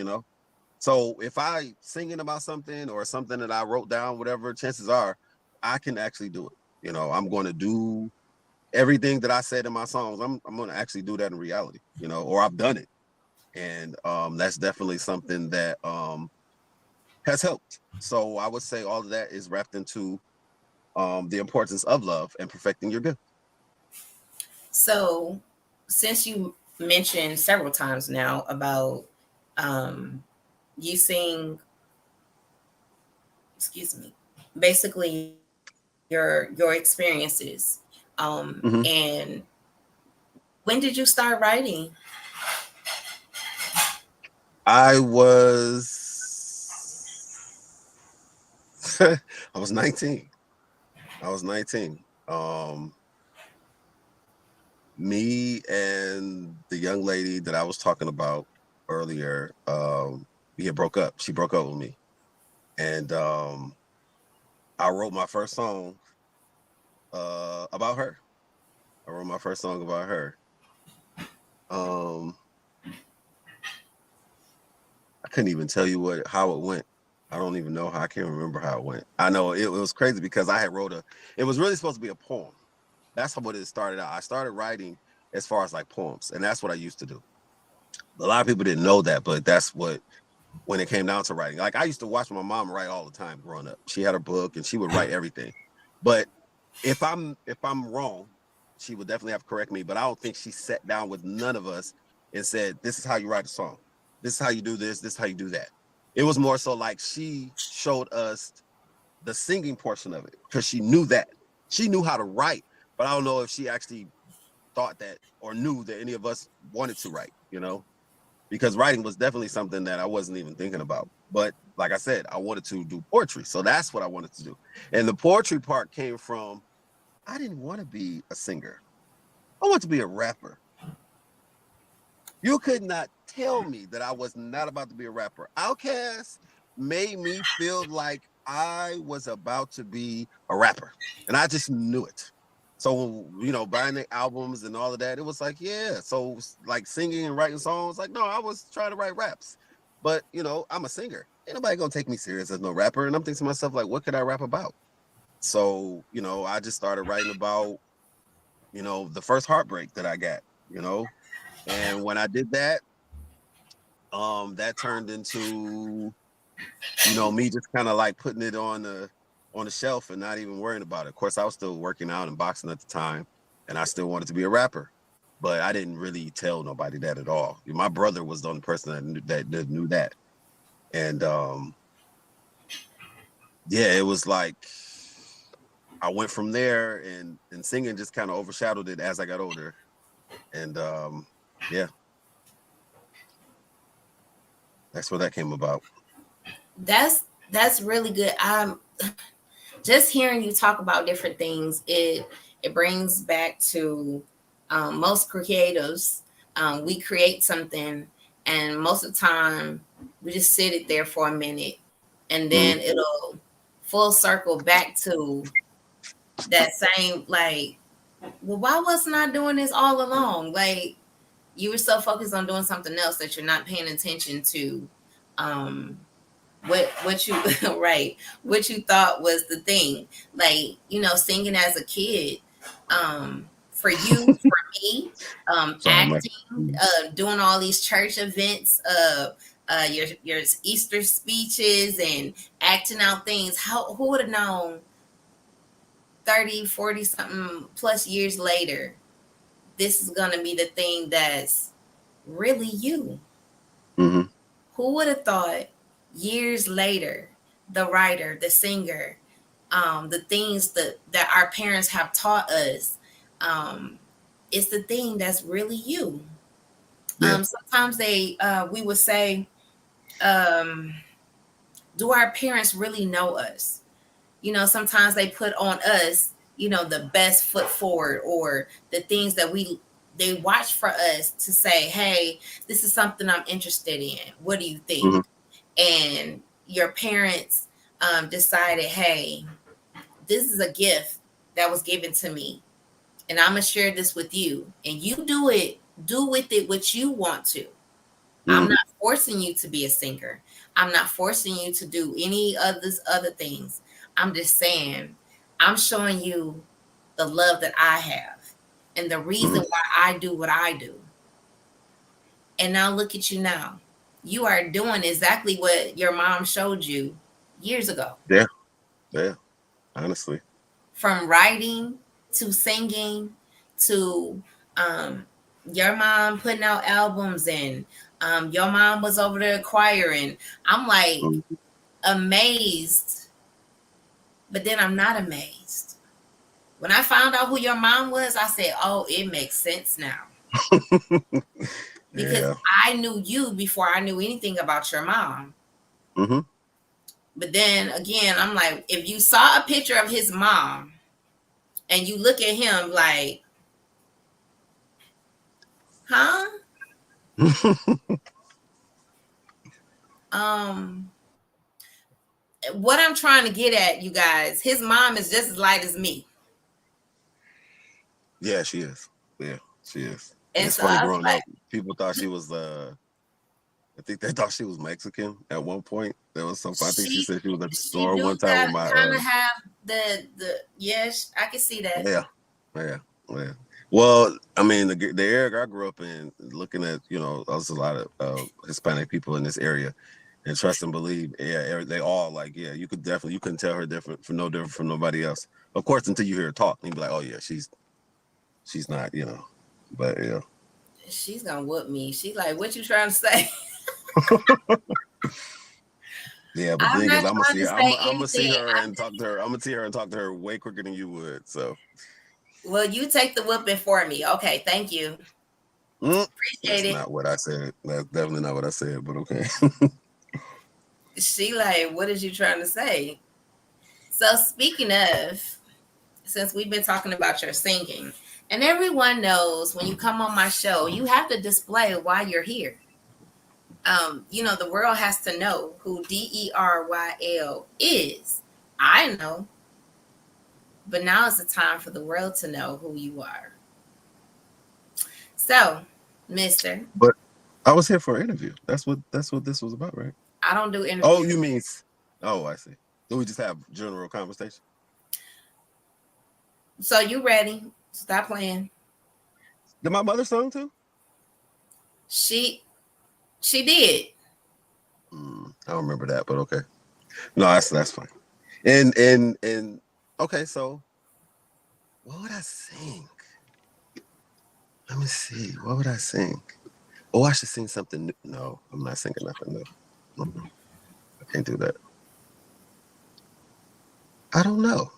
So if I singing about something or something that I wrote down, whatever, chances are I can actually do it. I'm going to do everything that I said in my songs. I'm going to actually do that in reality, or I've done it. And that's definitely something that has helped. So I would say all of that is wrapped into the importance of love and perfecting your gift.
So, since you mentioned several times now about you seeing, excuse me, basically your experiences,
Mm-hmm.
and when did you start writing?
I I was 19. I was 19. Me and the young lady that I was talking about earlier, we had broke up. She broke up with me, and I wrote my first song about her. I wrote my first song about her. Um, I couldn't even tell you how it went. I don't even know how. I can't remember how it went. I know it was crazy because I had wrote a. It was really supposed to be a poem. That's what it started out. I started writing as far as like poems, and that's what I used to do. A lot of people didn't know that, but that's what when it came down to writing. Like I used to watch my mom write all the time growing up. She had a book and she would write everything. But if I'm wrong, she would definitely have to correct me. But I don't think she sat down with none of us and said, "This is how you write a song. This is how you do this. This is how you do that." It was more so like she showed us the singing portion of it because she knew that. She knew how to write, but I don't know if she actually thought that or knew that any of us wanted to write, because writing was definitely something that I wasn't even thinking about. But like I said, I wanted to do poetry. So that's what I wanted to do. And the poetry part came from I didn't want to be a singer. I want to be a rapper. You could not tell me that I was not about to be a rapper. Outkast made me feel like I was about to be a rapper. And I just knew it. So, buying the albums and all of that, it was like, yeah. So, like singing and writing songs, like, no, I was trying to write raps. But, I'm a singer. Ain't nobody gonna take me serious as no rapper. And I'm thinking to myself, like, what could I rap about? So, I just started writing about, the first heartbreak that I got, and when I did that, that turned into me just kind of like putting it on the shelf and not even worrying about it. Of course, I was still working out and boxing at the time, and I still wanted to be a rapper, but I didn't really tell nobody that at all. My brother was the only person that knew that, and yeah, it was like I went from there, and singing just kind of overshadowed it as I got older, and yeah, that's where that came about.
That's really good. Just hearing you talk about different things, it brings back to most creatives. We create something, and most of the time we just sit it there for a minute, and then
Mm-hmm.
it'll full circle back to that same like, well, why wasn't I doing this all along? Like you were so focused on doing something else that you're not paying attention to um what you right, what you thought was the thing, like singing as a kid, for you, for me,
Sorry, Mike.
acting, doing all these church events, your Easter speeches and acting out things. Who would have known 30, 40 something plus years later this is going to be the thing that's really you?
Mm-hmm.
Who would have thought years later, the writer, the singer, the things that our parents have taught us, um, is the thing that's really you?
Yeah.
Sometimes we would say, um, do our parents really know us? Sometimes they put on us, the best foot forward, or the things that they watch for us to say, hey, this is something I'm interested in. What do you think?
Mm-hmm.
And your parents decided, hey, this is a gift that was given to me, and I'm gonna share this with you, and you do with it what you want to. I'm
Mm-hmm.
not forcing you to be a singer. I'm not forcing you to do any of this other things. I'm just saying, I'm showing you the love that I have and the reason
Mm-hmm.
why I do what I do. And now look at you now. You are doing exactly what your mom showed you years ago.
Yeah. Yeah. Honestly.
From writing to singing to um, your mom putting out albums, and your mom was over there choiring. I'm like
Mm-hmm.
amazed, but then I'm not amazed. When I found out who your mom was, I said, oh, it makes sense now. Because
Yeah.
I knew you before I knew anything about your mom.
Mm-hmm.
But then again, I'm like, if you saw a picture of his mom and you look at him like, huh? Um, what I'm trying to get at, you guys, his mom is just as light as me.
Yeah, she is. Yeah, she is. And
And
it's
so
funny
I was
growing
like,
up, people thought she was I think they thought she was Mexican at one point. There was some I think she said she was at the
she
store
do
one time
got
with my
kind of have the yes, I can see that.
yeah. Yeah. Yeah. Well, I mean the area I grew up in, looking at, there's a lot of Hispanic people in this area. And trust and believe, yeah, they all like, yeah, you couldn't tell her different from no different from nobody else. Of course, until you hear her talk, and you be like, oh yeah, she's not, but yeah.
She's gonna whoop me. She's like, what you trying to say?
Yeah, but the
I'm
thing is,
not trying to say
I'm gonna see
anything.
her and talk to her. I'm gonna see her and talk to her way quicker than you would. So,
Well, you take the whooping for me. Okay, thank you. Appreciate
that's
it.
not what I said. That's definitely not what I said. But okay.
She like, what is you trying to say? So speaking of, since we've been talking about your singing, and everyone knows when you come on my show, you have to display why you're here. The world has to know who D.E.R.Y.L is. I know, but now it's the time for the world to know who you are. So, Mister,
But I was here for an interview. That's what this was about, right?
I don't do
Oh,
interviews.
you mean? Oh, I see. So we just have general conversation.
So you ready? Stop playing.
Did my mother song too?
She she did.
I don't remember that, but okay. No, that's fine. And okay, so what would I sing? Let me see. What would I sing? Oh, I should sing something new. No, I'm not singing nothing new. I can't do that. I don't know.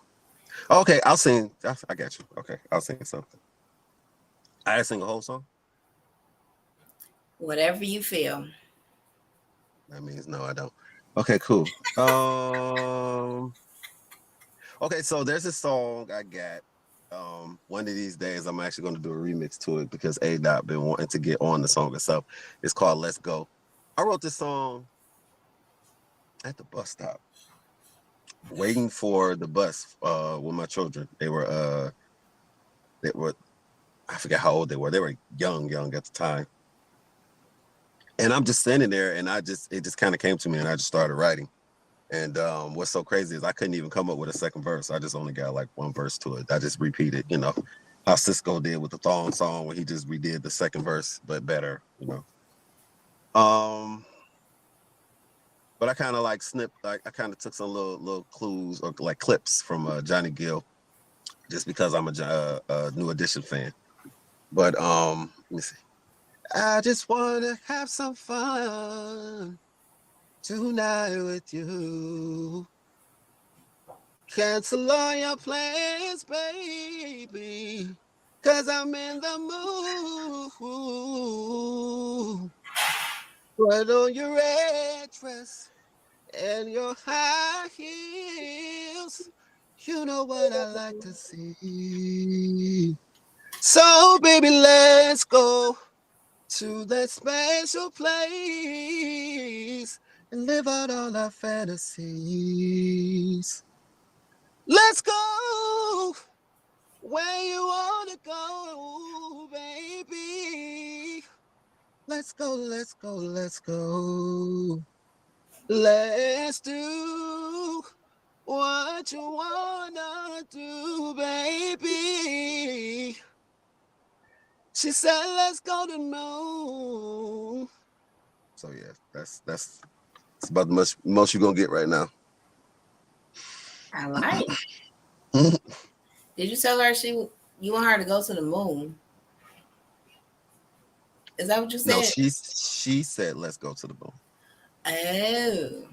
Okay, I'll sing. I got you. Okay, I'll sing something. I sing a whole song.
Whatever you feel.
That means no, I don't. Okay, cool. Okay, so there's a song I got. One of these days I'm actually going to do a remix to it because A Dot been wanting to get on the song itself. It's called "Let's Go." I wrote this song at the bus stop, waiting for the bus with my children. They were I forget how old they were. They were young at the time. And I'm just standing there, and it just kind of came to me, and I just started writing. And what's so crazy is I couldn't even come up with a second verse. I just only got like one verse to it. I just repeated, how Cisco did with the Thong song when he just redid the second verse, but better. Um, but I kind of like like I kind of took some little clues or like clips from Johnny Gill, just because I'm a New Edition fan. But let me see. I just wanna have some fun tonight with you. Cancel all your plans, baby, 'cause I'm in the mood. Put on your red dress and your high heels. You know what I like to see. So, baby, let's go to that special place and live out all our fantasies. Let's go where you wanna go, baby. Let's go, let's go, let's go. Let's do what you wanna do, baby. She said, let's go to the moon. So yeah, that's about the most you're gonna get right now.
I like. Did you tell her you want her to go to the moon? Is that what you
No,
said?
she said, let's go to the moon.
Oh,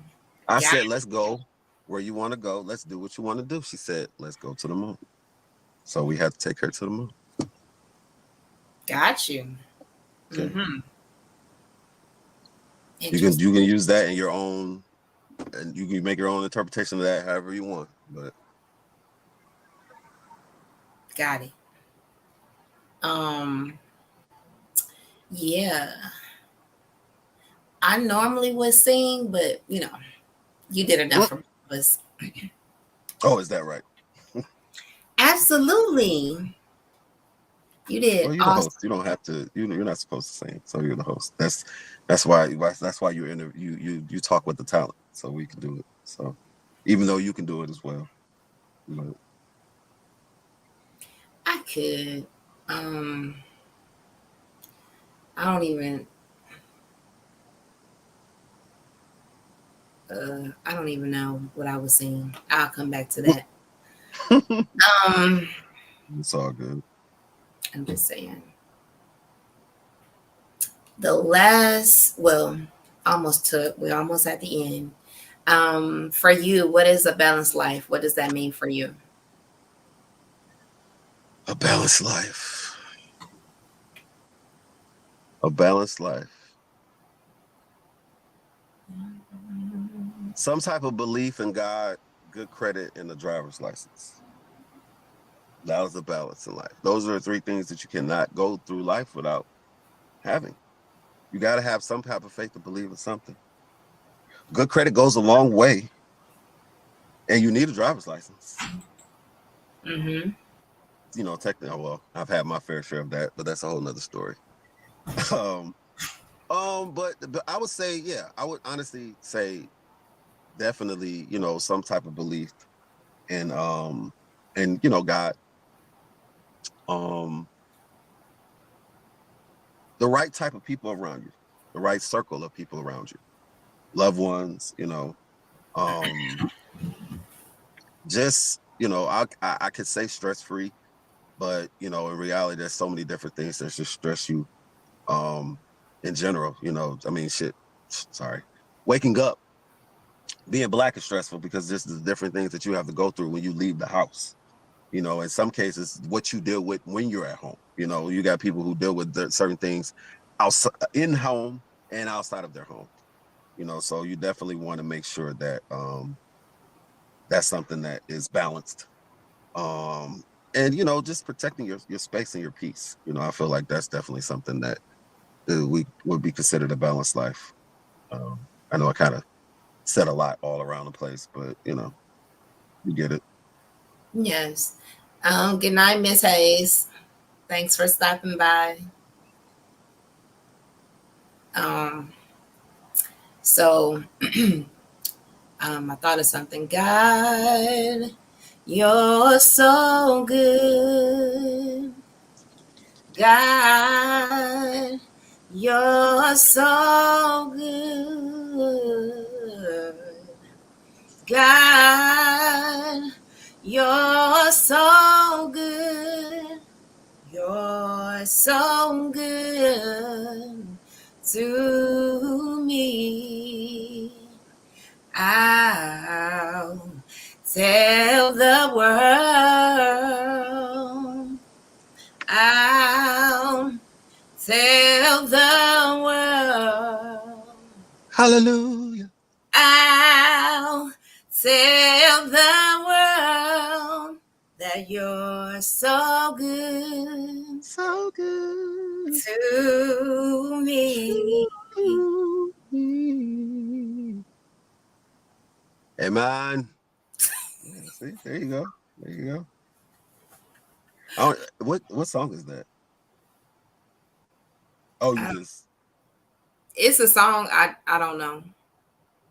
I
got
said, let's go where you want to go. Let's do what you want to do. She said, let's go to the moon. So we had to take her to the moon.
got you.
Okay.
Mm-hmm.
You can
Interesting.
use that in your own, and you can make your own interpretation of that however you want. But
Got it. Um, yeah. I normally would sing, but you did enough for us.
Oh, is that right?
Absolutely. You did
Well, you're the
awesome.
host. You don't have to. You're not supposed to sing, so you're the host. That's why you're in. You talk with the talent, so we can do it. So, even though you can do it as well, but
I could. Um, I don't even. I don't even know what I was saying. I'll come back to that. Um,
it's all good.
I'm just saying. The last, well, we're almost at the end. For you, what is a balanced life? What does that mean for you?
A balanced life. A balanced life. Some type of belief in God, good credit, and a driver's license. That was a balance in life. Those are the three things that you cannot go through life without having. You got to have some type of faith to believe in something. Good credit goes a long way, and you need a driver's license.
Mm-hmm.
Technically, well, I've had my fair share of that, but that's a whole nother story. um, but I would say, yeah, I would honestly say definitely, some type of belief in God, um, the right type of people around you, the right circle of people around you, loved ones, um, just I could say stress free, but in reality, there's so many different things that just stress you, um, in general. I mean, shit. Sorry, waking up, being black is stressful because there's the different things that you have to go through when you leave the house. In some cases, what you deal with when you're at home. You got people who deal with certain things outside, in home and outside of their home. So you definitely want to make sure that that's something that is balanced. And just protecting your space and your peace. I feel like that's definitely something that we would be considered a balanced life. I know I kind of said a lot all around the place, but you get it.
Yes. Good night, Miss Hayes. Thanks for stopping by. Um, so I thought of something. God, you're so good. God, you're so good. God, you're so good. You're so good to me. I'll tell the world. I'll tell the world.
Hallelujah.
I'll tell the world that you're so good
So good
to me.
to me. Hey man. Yeah, see, there you go. There you go. What song is that? Oh, you
Uh,
just
it's a song I don't know.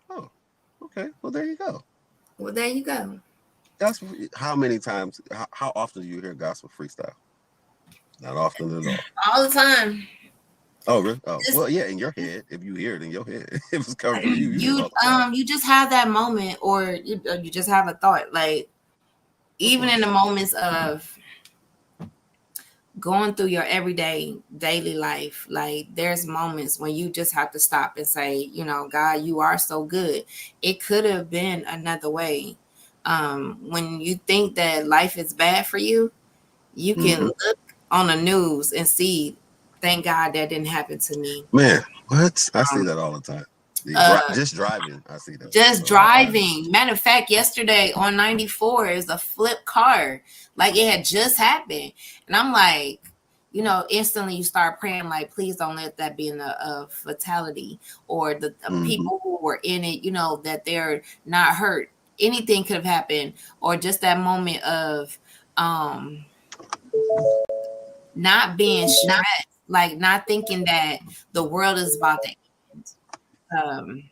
oh, okay. Well, there you go.
Well, there you go.
Gospel. How many times? How often do you hear gospel freestyle? Not often at all.
All the time.
Oh, really? Oh,
Just
well, yeah. In your head, if you hear it in your head, if it's coming from you, you hear it
you
all the time.
you just have that moment, or you just have a thought, like even in the moments of going through your everyday daily life, like there's moments when you just have to stop and say, God, you are so good. It could have been another way. When you think that life is bad for you, you can
Mm-hmm.
look on the news and see, thank God that didn't happen to me.
Man, what? I see
um,
that all the time.
uh
Just driving, I see that
just
a lot.
driving. Matter of fact, yesterday on 94 is a flip car. Like it had just happened. And I'm like, instantly you start praying like, please don't let that be a fatality, or the
Mm-hmm.
people who were in it, that they're not hurt. Anything could have happened, or just that moment of um not being stressed, like not thinking that the world is about to end. Um,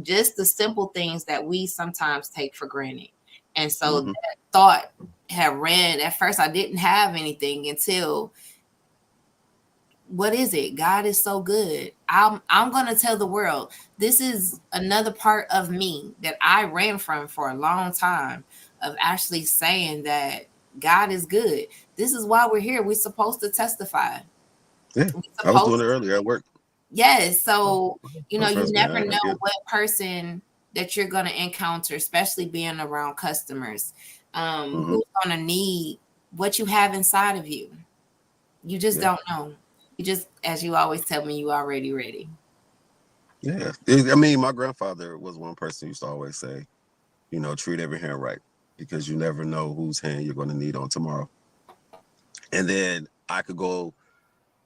just the simple things that we sometimes take for granted. And so
Mm-hmm.
that thought had ran. At first, I didn't have anything until, what is it? God is so good. I'm gonna tell the world, this is another part of me that I ran from for a long time, of actually saying that God is good. This is why we're here. We're supposed to testify.
Yeah,
We're
I was doing
supposed
it earlier at work.
Yes.
So,
So, you
trust me,
never
I
know
get it.
what person that you're going to encounter, especially being around customers,
Mm-hmm.
who's going to need what you have inside of you. You just
Yeah,
don't know. You just, as you always tell me, you already ready.
yeah. I mean, my grandfather was one person who used to always say, treat every hand right, because you never know whose hand you're going to need on tomorrow. And then I could go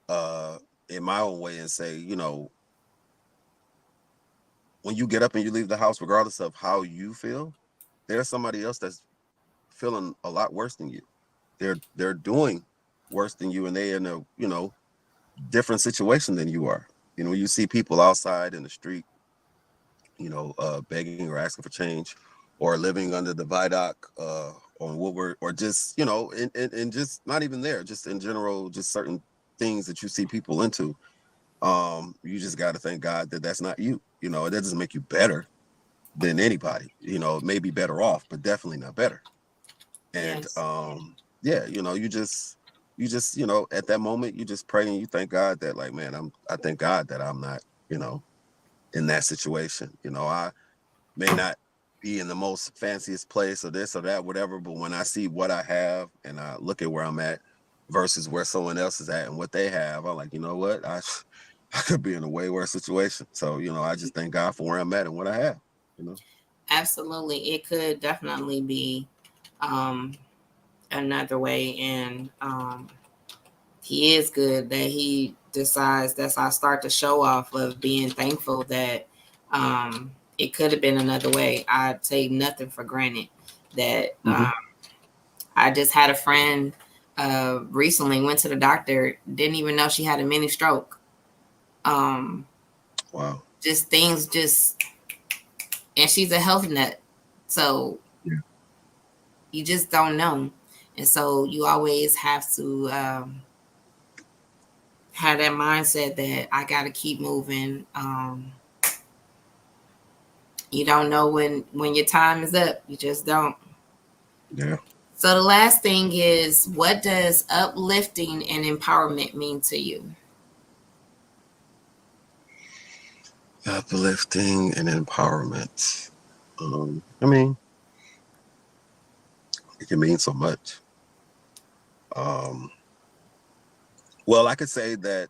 uh in my own way and say, when you get up and you leave the house, regardless of how you feel, there's somebody else that's feeling a lot worse than you. They're doing worse than you, and they in a different situation than you are. You see people outside in the street, begging or asking for change, or living under the viaduct on Woodward, or just and just not even there, just in general, just certain things that you see people into. You just got to thank God that that's not you. It doesn't make you better than anybody. It may be better off, but definitely not better. And
Yes.
yeah, you just at that moment you just pray and you thank God that, like, man, I thank God that I'm not you know in that situation. I may not be in the most fanciest place or this or that, whatever, but when I see what I have and I look at where I'm at versus where someone else is at and what they have, I'm like, you know what, I could be in a way worse situation. So I just thank God for where I'm at and what I have. you know
Absolutely. It could definitely be um, another way. And he is good that he decides that's I start to show off of being thankful that it could have been another way. I take nothing for granted. That
hmm
I just had a friend recently went to the doctor, didn't even know she had a mini stroke. Um,
wow.
just things just, and she's a health nut, so
Yeah.
you just don't know, and so you always have to have that mindset that I got to keep moving. You don't know when your time is up. You just don't.
Yeah.
So the last thing is, what does uplifting and empowerment mean to you?
Uplifting and empowerment. I mean, it can mean so much. Um, well, I could say that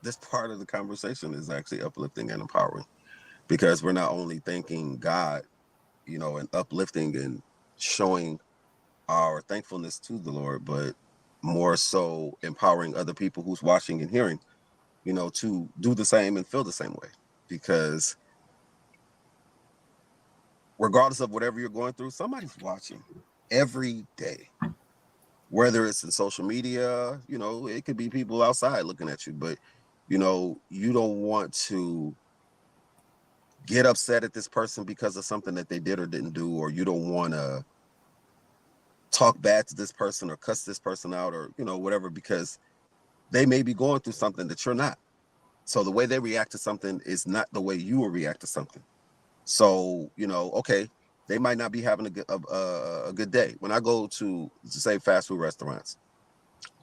this part of the conversation is actually uplifting and empowering, because we're not only thanking God, and uplifting and showing our thankfulness to the Lord, but more so empowering other people who's watching and hearing, to do the same and feel the same way. Because regardless of whatever you're going through, somebody's watching every day, whether it's in social media, it could be people outside looking at you, but you don't want to get upset at this person because of something that they did or didn't do, or you don't want to talk bad to this person or cuss this person out, or whatever, because they may be going through something that you're not. So the way they react to something is not the way you will react to something. So okay, they might not be having a good day. When I go to say fast food restaurants,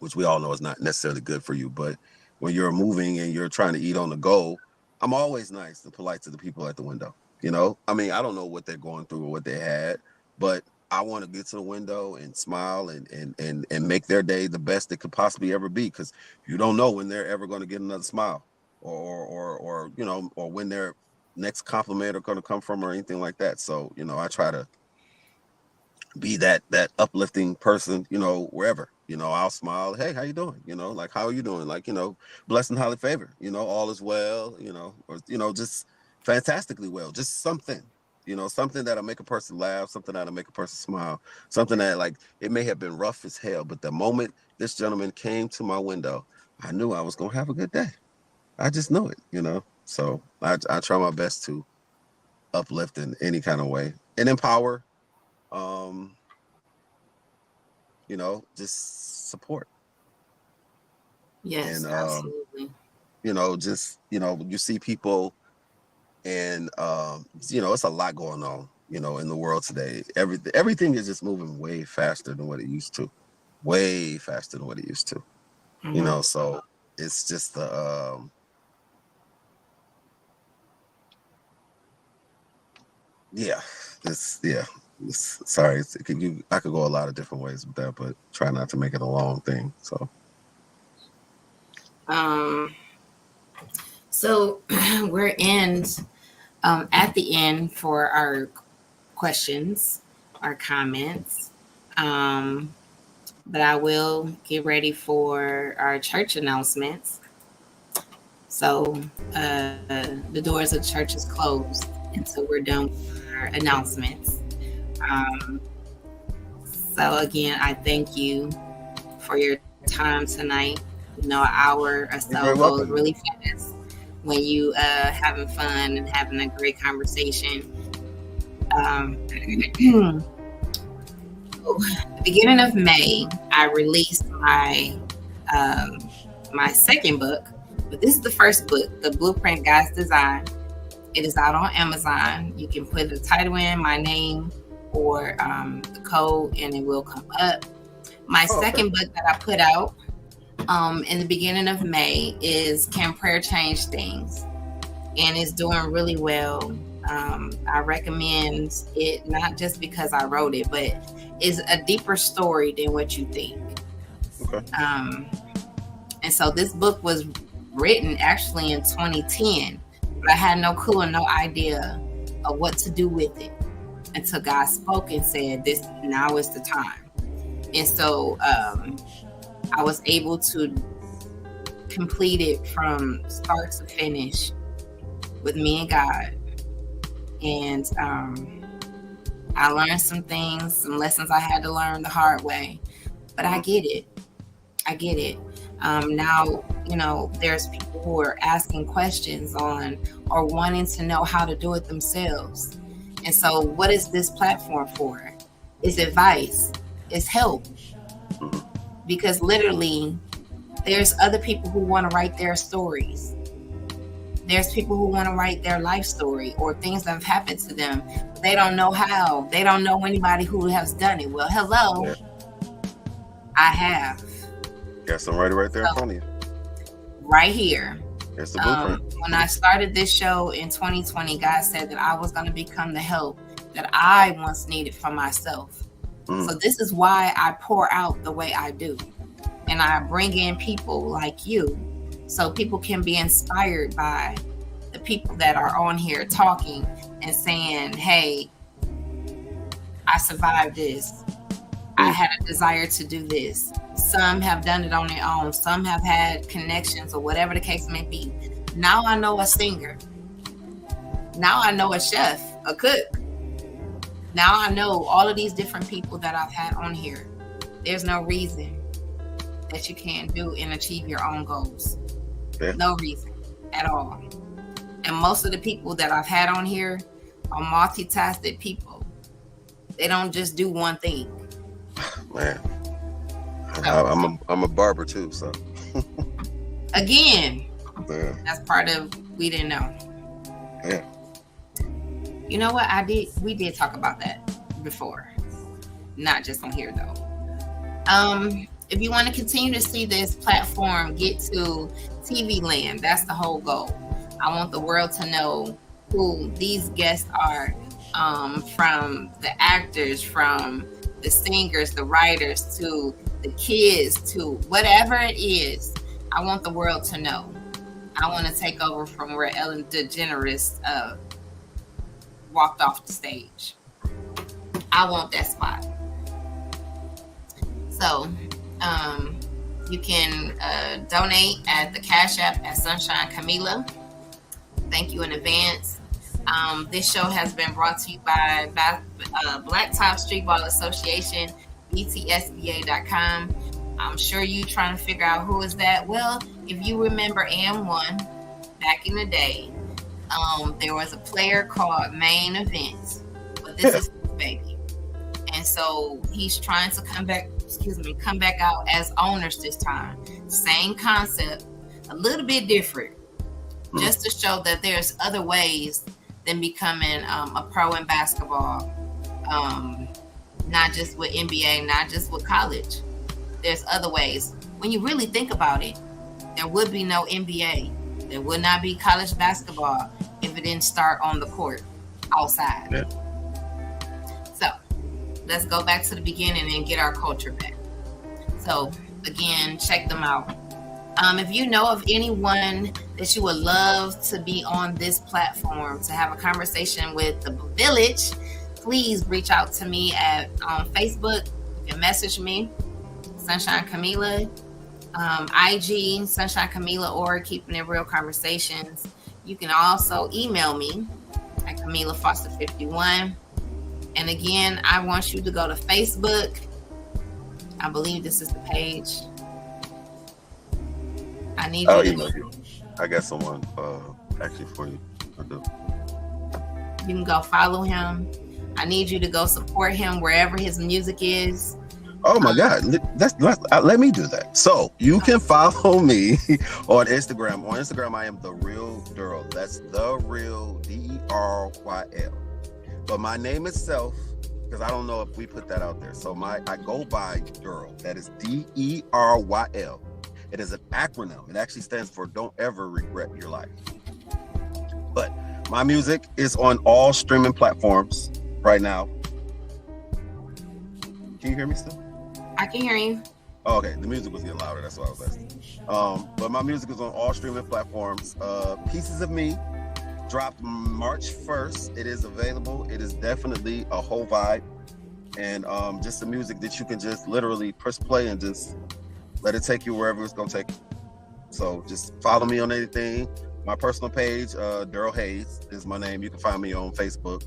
which we all know is not necessarily good for you, but when you're moving and you're trying to eat on the go, I'm always nice and polite to the people at the window. I mean, I don't know what they're going through or what they had, but I want to get to the window and smile and make their day the best it could possibly ever be, because you don't know when they're ever going to get another smile, or when their next compliment are going to come from, or anything like that. So I try to be that uplifting person, wherever. I'll smile. Hey, how you doing? Like, how are you doing? Like, blessed and highly favored. All is well. Or just fantastically well. Just something. Something that'll make a person laugh. Something that'll make a person smile. Something that, like, it may have been rough as hell, but the moment this gentleman came to my window, I knew I was gonna have a good day. I just know it. So I try my best to uplift in any kind of way and empower. Um, just support.
Yes,
And
absolutely.
just you see people, and it's a lot going on, in the world today. Everything is just moving way faster than what it used to. Way faster than what it used to. So it's just the yeah, sorry, I could go a lot of different ways with that, but try not to make it a long thing.
So we're at the end for our questions, our comments. But I will get ready for our church announcements. So the doors of the church is closed, and so we're done with our announcements. Um, so again, I thank you for your time tonight. An hour or
You're
so
very
goes
welcome.
really fast when you having fun and having a great conversation. The beginning of May, I released my second book, but this is the first book, The Blueprint God's Design. It is out on Amazon. You can put the title in, my name, or the code, and it will come up. My second book that I put out in the beginning of May is Can Prayer Change Things? And it's doing really well. I recommend it not just because I wrote it, but it's a deeper story than what you think.
Okay.
And so this book was written actually in 2010, but I had no clue and no idea of what to do with it until God spoke and said, "This now is the time." And so I was able to complete it from start to finish with me and God. And I learned some things, some lessons I had to learn the hard way, but I get it. Now, there's people who are asking questions on or wanting to know how to do it themselves. And so what is this platform for? It's advice, it's help. Because literally, there's other people who want to write their stories. There's people who want to write their life story or things that have happened to them. They don't know how. They don't know anybody who has done it. Well, hello. Yeah. I have.
Got some right there in front of you.
Right here.
It's the blueprint.
When I started this show in 2020, God said that I was going to become the help that I once needed for myself. So this is why I pour out the way I do. And I bring in people like you so people can be inspired by the people that are on here talking and saying, hey, I survived this. I had a desire to do this. Some have done it on their own. Some have had connections or whatever the case may be. Now I know a singer. Now I know a chef, a cook. Now I know all of these different people that I've had on here. There's no reason that you can't do and achieve your own goals. Yeah. No reason at all. And most of the people that I've had on here are multitasking people. They don't just do one thing.
Man, I'm a barber too, so.
Again, yeah. That's part of we didn't know.
Yeah.
You know what? We did talk about that before. Not just on here though. If you want to continue to see this platform get to TV land, that's the whole goal. I want the world to know who these guests are, from the actors, from the singers, the writers, to the kids, to whatever it is. I want the world to know. I want to take over from where Ellen DeGeneres walked off the stage. I want that spot. So Um, you can donate at the Cash App at Sunshine Camila. Thank you in advance. This show has been brought to you by Blacktop Streetball Association, btsba.com. I'm sure you trying to figure out who is that. Well, if you remember AM1 back in the day, there was a player called Main Event, but this is his baby. And so he's trying to come back out as owners this time. Same concept, a little bit different, just to show that there's other ways than becoming a pro in basketball. Not just with NBA, not just with college. There's other ways. When you really think about it, there would be no NBA. There would not be college basketball if it didn't start on the court outside.
Yeah.
So let's go back to the beginning and get our culture back. So again, check them out. If you know of anyone that you would love to be on this platform to have a conversation with the village, please reach out to me on Facebook. You can message me, Sunshine Camila, IG, Sunshine Camila, or Keeping It Real Conversations. You can also email me at CamilaFoster51. And again, I want you to go to Facebook. I believe this is the page. I need you to go.
I got someone actually for you. I do.
You can go follow him. I need you to go support him wherever his music is.
Oh my God, let me do that. So you can follow me on Instagram. On Instagram, I am D.E.R.Y.L. That's D.E.R.Y.L. D.E.R.Y.L. But my name itself, because I don't know if we put that out there. So I go by D.E.R.Y.L. That is D.E.R.Y.L. It is an acronym. It actually stands for Don't Ever Regret Your Life. But my music is on all streaming platforms right now. Can you hear me still?
I can hear you.
Oh, okay, the music was getting louder. That's why I was asking. But my music is on all streaming platforms. Pieces of Me dropped March 1st. It is available. It is definitely a whole vibe. And just the music that you can just literally press play and just let it take you wherever it's going to take you. So just follow me on anything. My personal page, D.E.R.Y.L Hayes is my name. You can find me on Facebook.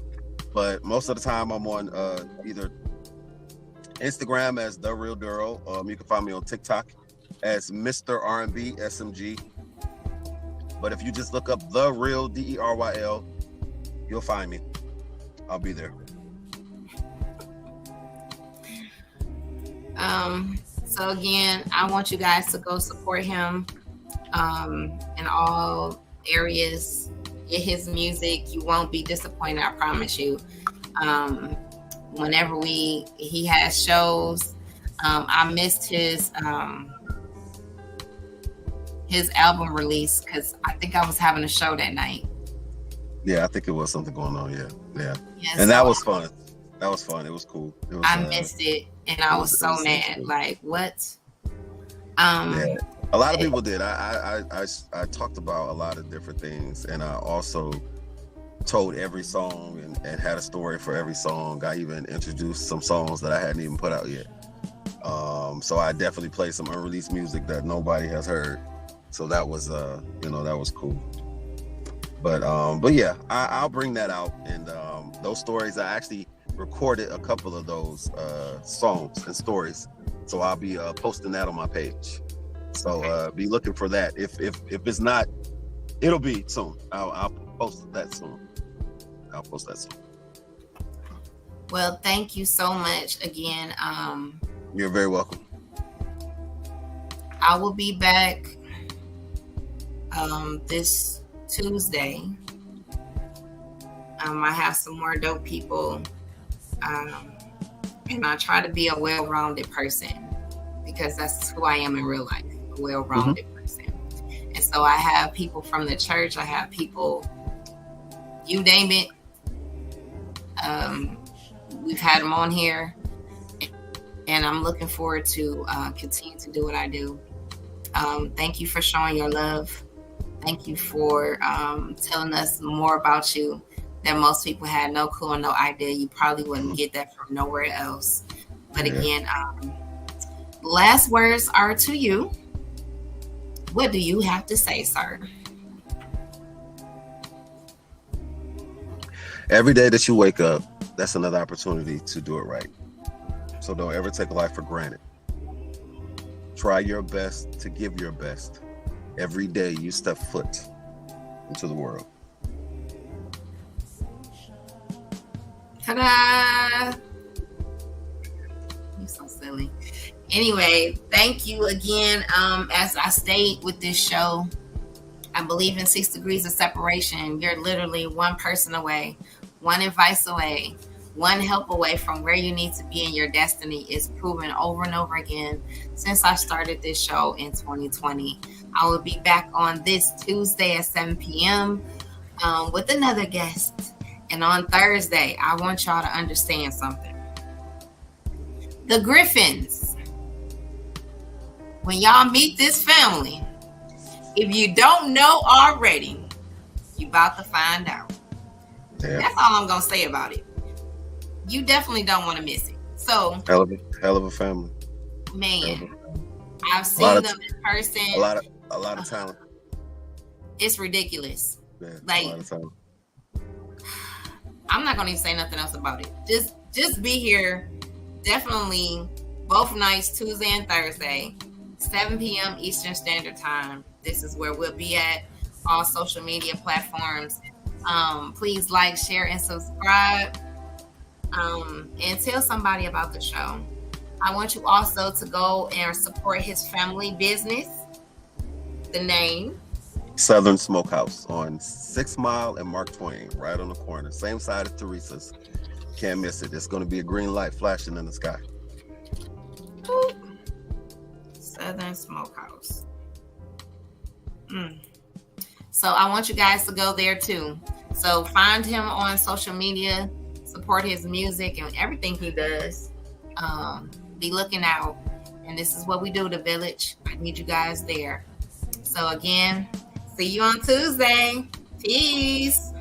But most of the time I'm on either Instagram as The Real D.E.R.Y.L. You can find me on TikTok as Mr. R&B SMG. But if you just look up The Real D.E.R.Y.L, you'll find me. I'll be there.
So again, I want you guys to go support him in all areas. Get his music. You won't be disappointed, I promise you. Whenever he has shows, I missed his album release because I think I was having a show that night.
Yeah, I think it was something going on. Yeah.
Yes,
and that was fun. That was fun. It was cool. It was,
I missed it, and I was so mad. Cool. Like, what?
Yeah. A lot of people did. I talked about a lot of different things, and I also told every song and had a story for every song. I even introduced some songs that I hadn't even put out yet. So I definitely played some unreleased music that nobody has heard. So that was that was cool. But yeah, I'll bring that out. And those stories, I actually recorded a couple of those songs and stories. So I'll be posting that on my page. So be looking for that. If it's not, it'll be soon. I'll post that soon.
Well, thank you so much again.
You're very welcome.
I will be back this Tuesday. I have some more dope people, and I try to be a well-rounded person because that's who I am in real life, a well-rounded person. And so I have people from the church. I have people, you name it. We've had them on here, and I'm looking forward to continue to do what I do. Thank you for showing your love. Thank you for telling us more about you that most people had no clue or no idea. You probably wouldn't get that from nowhere else. But again, last words are to you. What do you have to say, sir?
Every day that you wake up, that's another opportunity to do it right. So don't ever take life for granted. Try your best to give your best every day you step foot into the world.
Ta-da! You're so silly. Anyway, thank you again. As I stayed with this show, I believe in 6 degrees of separation. You're literally one person away, one advice away, one help away from where you need to be in your destiny. Is proven over and over again since I started this show in 2020. I will be back on this Tuesday at 7 p.m. With another guest. And on Thursday, I want y'all to understand something. The Griffins, when y'all meet this family, if you don't know already, you about to find out.
Yeah.
That's all I'm going to say about it. You definitely don't want to miss it. So,
hell of a family.
Man, I've seen them in person.
A lot of talent.
It's ridiculous.
Yeah,
like,
a lot of talent.
I'm not going to even say nothing else about it. Just be here. Definitely both nights, Tuesday and Thursday, 7 p.m. Eastern Standard Time. This is where we'll be at all social media platforms. Please like, share, and subscribe. And tell somebody about the show. I want you also to go and support his family business. The name?
Southern Smokehouse on 6 Mile and Mark Twain, right on the corner. Same side as Teresa's. Can't miss it. It's going to be a green light flashing in the sky.
Southern Smokehouse. So I want you guys to go there too. So find him on social media, support his music and everything he does. Be looking out. And this is what we do, the village. I need you guys there. So again, see you on Tuesday. Peace.